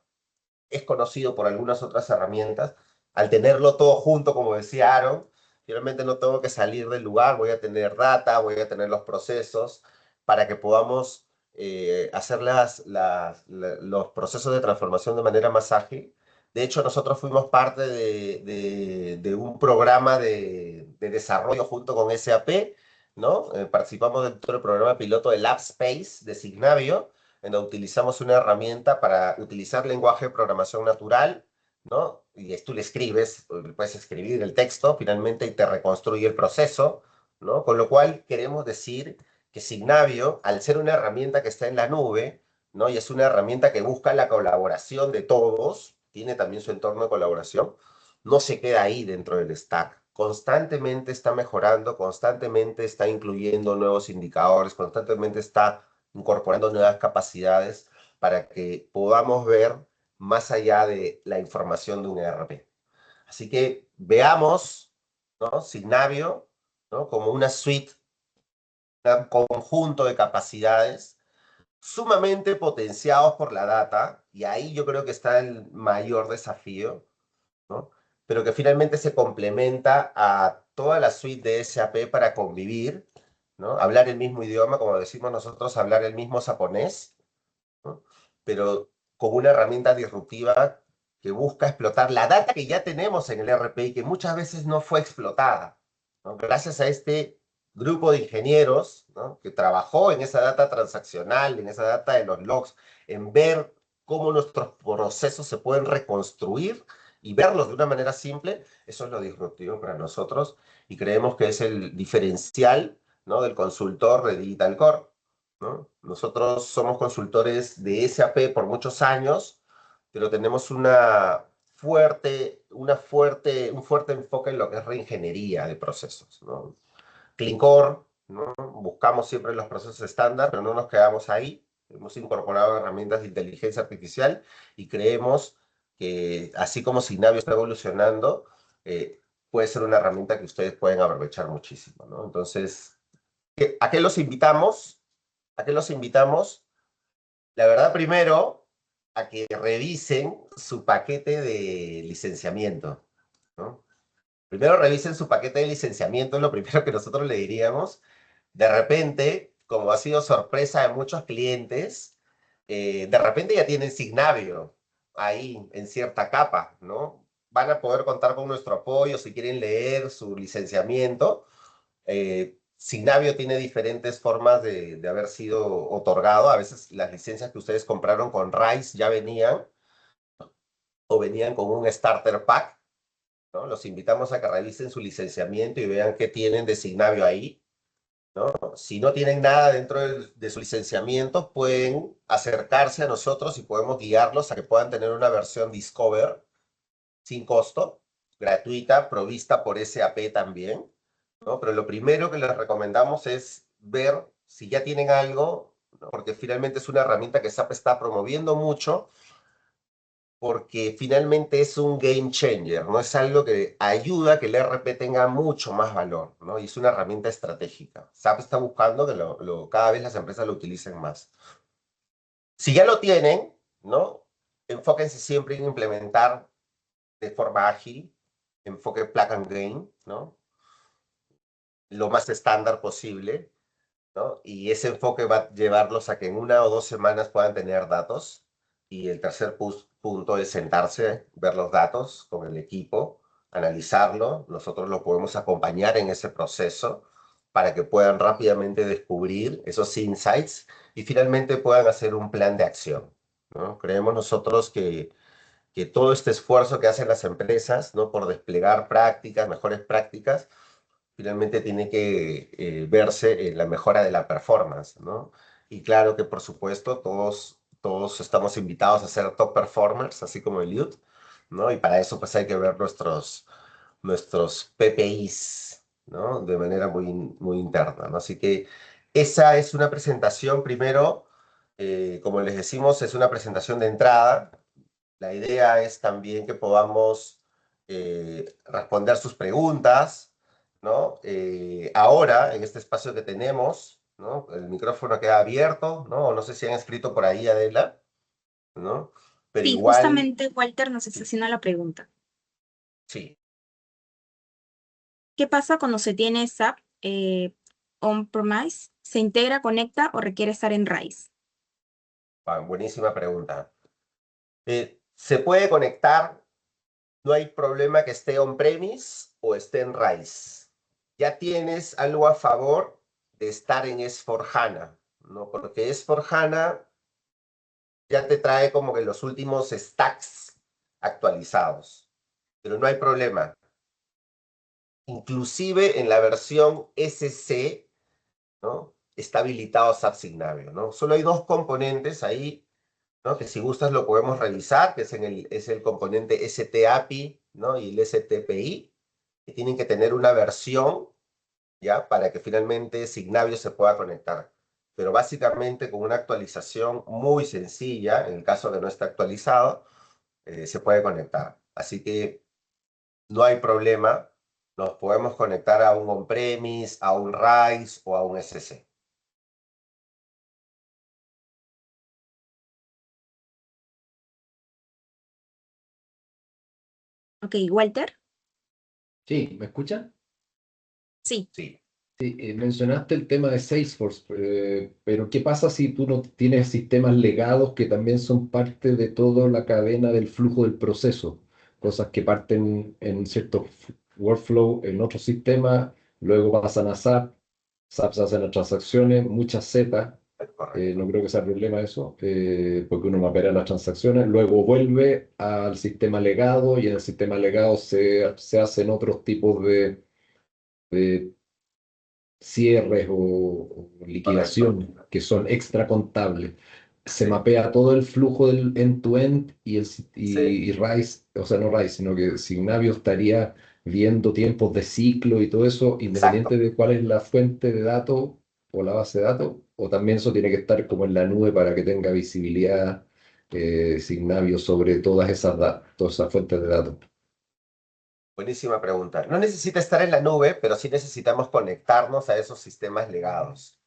es conocido por algunas otras herramientas. Al tenerlo todo junto, como decía Aaron, finalmente no tengo que salir del lugar, voy a tener data, voy a tener los procesos para que podamos hacer los procesos de transformación de manera más ágil. De hecho, nosotros fuimos parte de un programa de desarrollo junto con SAP, ¿no? Participamos dentro del programa piloto de Lab Space de Signavio, en donde utilizamos una herramienta para utilizar lenguaje de programación natural, ¿no? Y tú le escribes, puedes escribir el texto finalmente y te reconstruye el proceso, ¿no? Con lo cual queremos decir que Signavio, al ser una herramienta que está en la nube, ¿no? Y es una herramienta que busca la colaboración de todos, tiene también su entorno de colaboración, no se queda ahí dentro del stack. Constantemente está mejorando, constantemente está incluyendo nuevos indicadores, constantemente está incorporando nuevas capacidades para que podamos ver más allá de la información de un ERP. Así que veamos, ¿no? Signavio, ¿no? Como una suite, un conjunto de capacidades sumamente potenciados por la data, y ahí yo creo que está el mayor desafío, ¿no? pero que finalmente se complementa a toda la suite de SAP para convivir, ¿no? Hablar el mismo idioma, como decimos nosotros, hablar el mismo japonés, ¿no? Pero con una herramienta disruptiva que busca explotar la data que ya tenemos en el ERP y que muchas veces no fue explotada, ¿no? Gracias a este grupo de ingenieros, ¿no? Que trabajó en esa data transaccional, en esa data de los logs, en ver cómo nuestros procesos se pueden reconstruir y verlos de una manera simple, eso es lo disruptivo para nosotros y creemos que es el diferencial, ¿no? Del consultor de Digital Core, ¿no? Nosotros somos consultores de SAP por muchos años, pero tenemos un fuerte enfoque en lo que es reingeniería de procesos, ¿no? Clean Core, ¿no? Buscamos siempre los procesos estándar, pero no nos quedamos ahí. Hemos incorporado herramientas de inteligencia artificial y creemos que así como Signavio está evolucionando, puede ser una herramienta que ustedes pueden aprovechar muchísimo, ¿no? Entonces, ¿a qué los invitamos? ¿A qué los invitamos? La verdad, primero, a que revisen su paquete de licenciamiento, ¿no? Primero revisen su paquete de licenciamiento, es lo primero que nosotros le diríamos. De repente, como ha sido sorpresa de muchos clientes, de repente ya tienen Signavio ahí en cierta capa, ¿no? Van a poder contar con nuestro apoyo si quieren leer su licenciamiento. Signavio tiene diferentes formas de haber sido otorgado. A veces las licencias que ustedes compraron con RISE ya venían o venían con un starter pack, ¿no? Los invitamos a que revisen su licenciamiento y vean qué tienen de Signavio ahí, ¿no? Si no tienen nada dentro de su licenciamiento, pueden acercarse a nosotros y podemos guiarlos a que puedan tener una versión Discover sin costo, gratuita, provista por SAP también, ¿no? Pero lo primero que les recomendamos es ver si ya tienen algo, ¿no? Porque finalmente es una herramienta que SAP está promoviendo mucho, porque finalmente es un game changer, ¿no? Es algo que ayuda a que el ERP tenga mucho más valor, ¿no? Y es una herramienta estratégica. SAP está buscando que cada vez las empresas lo utilicen más. Si ya lo tienen, ¿no? Enfóquense siempre en implementar de forma ágil, enfoque plug and gain, ¿no? Lo más estándar posible, ¿no? Y ese enfoque va a llevarlos a que en 1 o 2 semanas puedan tener datos. Y el tercer punto es sentarse, ver los datos con el equipo, analizarlo. Nosotros lo podemos acompañar en ese proceso para que puedan rápidamente descubrir esos insights y finalmente puedan hacer un plan de acción, ¿no? Creemos nosotros que todo este esfuerzo que hacen las empresas, ¿no? Por desplegar prácticas, mejores prácticas, finalmente tiene que verse en la mejora de la performance, ¿no? Y claro que, por supuesto, todos estamos invitados a ser top performers, así como Eliud, ¿no? Y para eso, pues, hay que ver nuestros PPIs, ¿no? De manera muy interna, ¿no? Así que esa es una presentación, primero, como les decimos, es una presentación de entrada. La idea es también que podamos responder sus preguntas, ¿no? Ahora, en este espacio que tenemos, ¿no? El micrófono queda abierto, ¿no? No sé si han escrito por ahí, Adela, ¿no? Pero Sí, igual, justamente Walter nos está haciendo la pregunta. sí. ¿Qué pasa cuando se tiene SAP on-premise? ¿Se integra, conecta o requiere estar en RISE? Buenísima pregunta. Se puede conectar, no hay problema que esté on-premise o esté en RISE. Ya tienes algo a favor de estar en S/4HANA, ¿no? Porque S/4HANA ya te trae como que los últimos stacks actualizados. Pero no hay problema. Inclusive en la versión SC, ¿no? Está habilitado SAP Signavio, ¿no? Solo hay 2 componentes ahí, ¿no? Que si gustas lo podemos revisar, que es el componente ST-API, ¿no? Y el STPI, que tienen que tener una versión, ¿ya? Para que finalmente Signavio se pueda conectar. Pero básicamente con una actualización muy sencilla, en el caso de no esté actualizado, se puede conectar. Así que no hay problema, nos podemos conectar a un on-premise, a un RISE o a un SC. Ok, Walter, Sí, ¿me escuchan? Sí. Sí, Sí, mencionaste el tema de Salesforce, pero ¿qué pasa si tú no tienes sistemas legados que también son parte de toda la cadena del flujo del proceso? Cosas que parten en cierto workflow en otro sistema, luego pasan a SAP, SAP se hacen las transacciones, muchas Z, es correcto. no creo que sea problema eso, porque uno mapea las transacciones, luego vuelve al sistema legado y en el sistema legado se hacen otros tipos de cierres o Correcto. liquidaciones que son extra contables. Se Sí, mapea todo el flujo del end-to-end sí, y RISE, o sea, no RISE, sino que Signavio estaría viendo tiempos de ciclo y todo eso, independiente exacto. de cuál es la fuente de datos o la base de datos, o también eso tiene que estar como en la nube para que tenga visibilidad Signavio sobre todas esas fuentes de datos. Buenísima pregunta. No necesita estar en la nube, pero sí necesitamos conectarnos a esos sistemas legados.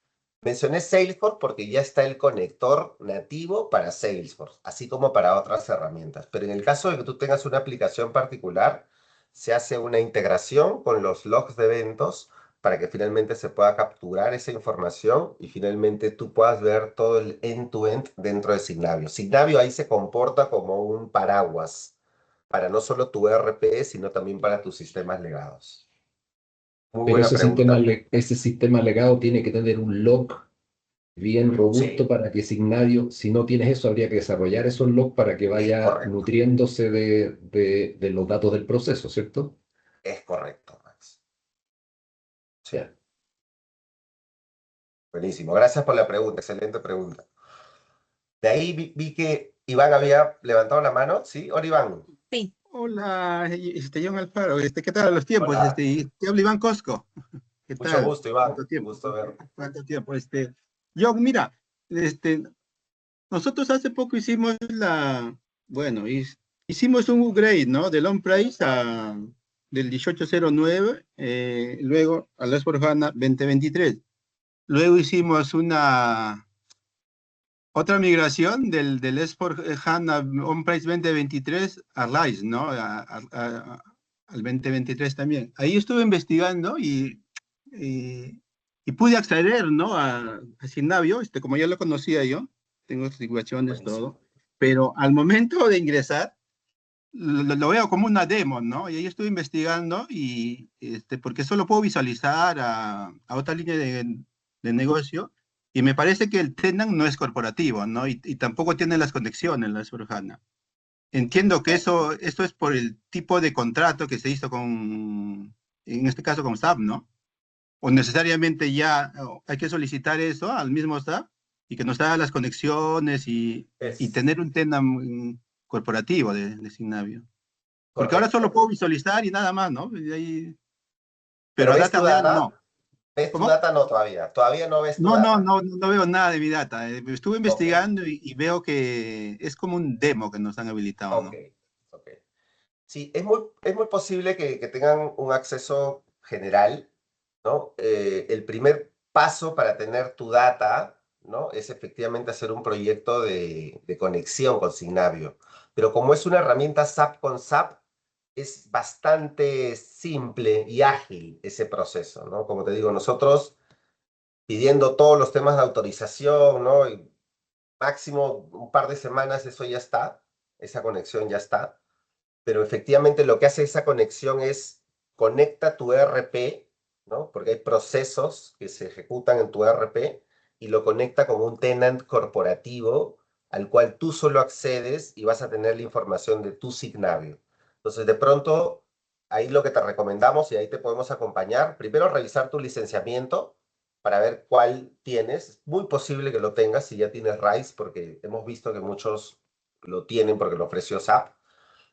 Mencioné Salesforce porque ya está el conector nativo para Salesforce, así como para otras herramientas. Pero en el caso de que tú tengas una aplicación particular, se hace una integración con los logs de eventos para que finalmente se pueda capturar esa información y finalmente tú puedas ver todo el end-to-end dentro de Signavio. Signavio ahí se comporta como un paraguas para no solo tu ERP, sino también para tus sistemas legados. Muy Pero buena pregunta. ese sistema legado tiene que tener un log bien robusto Sí, para que Signavio, si no tienes eso, habría que desarrollar esos logs para que es vaya correcto. nutriéndose de los datos del proceso, ¿cierto? Es correcto, Max. Sí, Ya. buenísimo. Gracias por la pregunta, excelente pregunta. De ahí vi que Iván había levantado la mano, ¿sí? Hola, Iván. Sí. Hola, John Alfaro, ¿qué tal a los tiempos? Hola. Te habla Iván Cosco, ¿qué Mucho tal? gusto, Iván. ¿Cuánto tiempo? Gusto verte. ¿Cuánto tiempo? John, mira, este, nosotros hace poco hicimos bueno, hicimos un upgrade, ¿no? Del on-premise del 1809, luego al S/4HANA 2023. Luego hicimos otra migración del S/4HANA On-Premise 2023 a RISE, ¿no? Al 2023 también. Ahí estuve investigando y, y pude acceder, ¿no? A Signavio, como ya lo conocía yo, tengo situaciones, Buenísimo. todo, pero al momento de ingresar, lo veo como una demo, ¿no? Y ahí estuve investigando porque eso lo puedo visualizar a otra línea de negocio y me parece que el Tenant no es corporativo, ¿no? Y tampoco tiene las conexiones en la S/4HANA. Entiendo que esto es por el tipo de contrato que se hizo en este caso con SAP, ¿no? O necesariamente ya hay que solicitar eso al mismo SAP y que nos haga las conexiones y Es tener un Tenant corporativo de Signavio. Porque ahora solo correcto. puedo visualizar y nada más, ¿no? Pero Pero ¿ves data tu real data? no. ¿Ves tu ¿Cómo? data? No, todavía. Todavía no ves tu No, no, data. no, no veo nada de mi data. Estuve Ok, investigando y veo que es como un demo que nos han habilitado, ok, ¿no? ok. Sí, es muy posible que tengan un acceso general, ¿no? El primer paso para tener tu data, ¿no? Es efectivamente hacer un proyecto de conexión con Signavio. Pero como es una herramienta SAP con SAP, es bastante simple y ágil ese proceso, ¿no? Como te digo, nosotros pidiendo todos los temas de autorización, ¿no? Y máximo un par de semanas eso ya está, esa conexión ya está, pero efectivamente lo que hace esa conexión es conecta tu ERP, ¿no? Porque hay procesos que se ejecutan en tu ERP y lo conecta con un tenant corporativo al cual tú solo accedes y vas a tener la información de tu Signavio. Entonces, de pronto, ahí lo que te recomendamos y ahí te podemos acompañar, primero revisar tu licenciamiento para ver cuál tienes. Es muy posible que lo tengas si ya tienes RISE, porque hemos visto que muchos lo tienen porque lo ofreció SAP,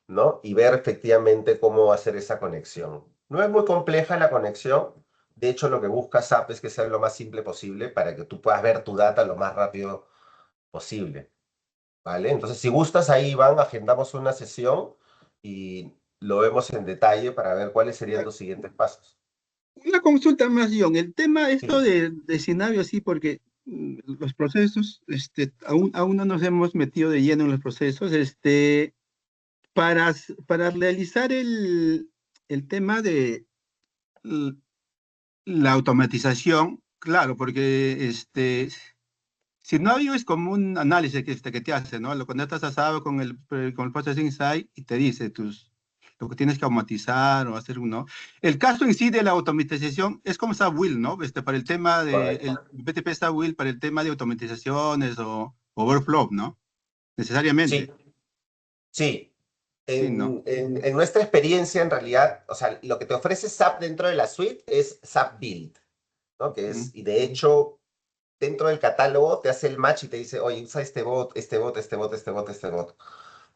¿no? Y ver efectivamente cómo hacer esa conexión. No es muy compleja la conexión. De hecho, lo que busca SAP es que sea lo más simple posible para que tú puedas ver tu data lo más rápido posible, ¿vale? Entonces, si gustas, ahí Iván, agendamos una sesión y lo vemos en detalle para ver cuáles serían Una, tus siguientes pasos. una consulta más, John. El tema esto Sí, de Sinavio, sí, porque los procesos, aún no nos hemos metido de lleno en los procesos, para realizar el tema de l- la automatización, claro, porque si no es como un análisis que te hace, ¿no? Lo conectas a SAP con el Processing Insight y te dice lo que tienes que automatizar o hacer, ¿no? El caso en sí de la automatización es como SAP Will, ¿no? Para el tema de, el Correcto. BTP SAP Will para el tema de automatizaciones o workflow, ¿no? Sí, Necesariamente, sí. sí, ¿no? En nuestra experiencia, en realidad, o sea, lo que te ofrece SAP dentro de la suite es SAP Build, ¿no? Mm. Y de hecho, dentro del catálogo te hace el match y te dice, oye, usa este bot, este bot, este bot, este bot, este bot,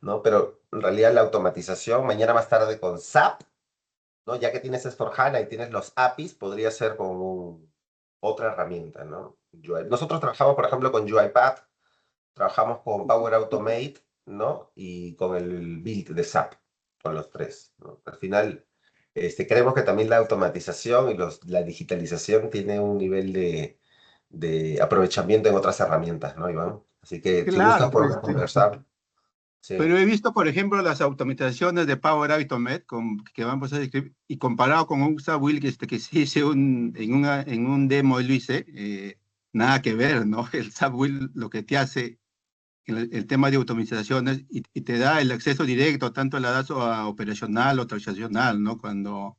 ¿no? Pero en realidad la automatización, mañana más tarde con SAP, ¿no? Ya que tienes S/4HANA y tienes los APIs, podría ser con otra herramienta, ¿no? Nosotros trabajamos, por ejemplo, con UiPath, trabajamos con Power Automate, ¿no? Y con el Build de SAP, con los tres, ¿no? Al final, creemos que también la automatización y la digitalización tiene un nivel de aprovechamiento en otras herramientas, ¿no, Iván? Así que si gustas Claro, pues, podemos conversar. Sí, pero he visto, por ejemplo, las automatizaciones de Power Automate que van a escribir, y comparado con un SAP Will que sí hice en un demo lo hice, nada que ver, ¿no? El SAP Will lo que te hace el tema de automatizaciones y te da el acceso directo tanto a la data operacional o transaccional, ¿no? Cuando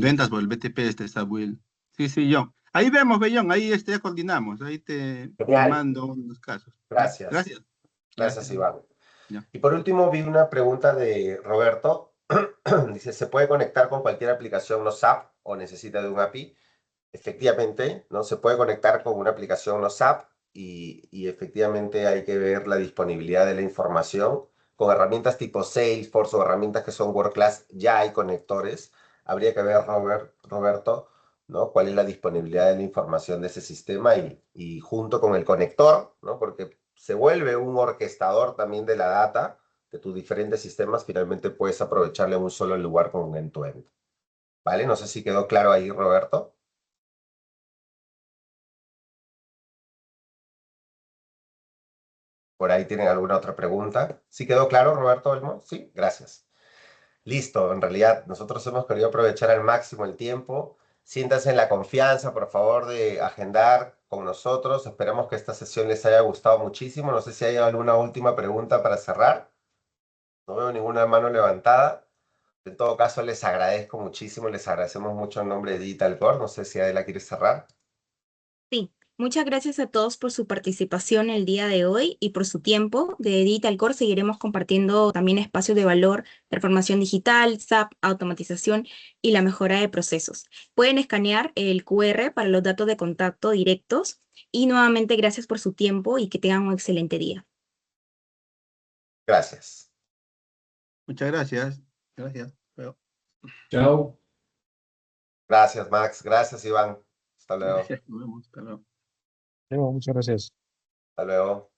entras por el BTP SAP Will. Sí, sí, John. Ahí vemos, John, ahí ya coordinamos, ahí te genial. mando unos casos. ¿Ya? Gracias. Gracias. Gracias, Gracias. Iván. Ya. Y por último, vi una pregunta de Roberto. Dice, ¿se puede conectar con cualquier aplicación no SAP o necesita de un API? Efectivamente, ¿no? Se puede conectar con una aplicación no SAP y efectivamente hay que ver la disponibilidad de la información. Con herramientas tipo Salesforce o herramientas que son World Class, ya hay conectores. Habría que ver, Roberto, ¿no? Cuál es la disponibilidad de la información de ese sistema y junto con el conector, ¿no? Porque se vuelve un orquestador también de la data de tus diferentes sistemas, finalmente puedes aprovecharle en un solo lugar con un end-to-end. ¿Vale? No sé si quedó claro ahí, Roberto. Por ahí tienen alguna otra pregunta. ¿Sí quedó claro, Roberto Olmo? Sí, gracias. Listo, en realidad nosotros hemos querido aprovechar al máximo el tiempo. Siéntanse en la confianza, por favor, de agendar con nosotros. Esperamos que esta sesión les haya gustado muchísimo. No sé si hay alguna última pregunta para cerrar. No veo ninguna mano levantada. En todo caso, les agradezco muchísimo, les agradecemos mucho en nombre de Digital Core. No sé si Adela quiere cerrar. Sí, muchas gracias a todos por su participación el día de hoy y por su tiempo. De Digital Core seguiremos compartiendo también espacios de valor, transformación digital, SAP, automatización y la mejora de procesos. Pueden escanear el QR para los datos de contacto directos y nuevamente gracias por su tiempo y que tengan un excelente día. Gracias. Muchas gracias. Gracias. Bueno, Chao. Gracias, Max. Gracias, Iván. Hasta luego. gracias. Nos vemos. Hasta luego. Muchas gracias. Hasta luego.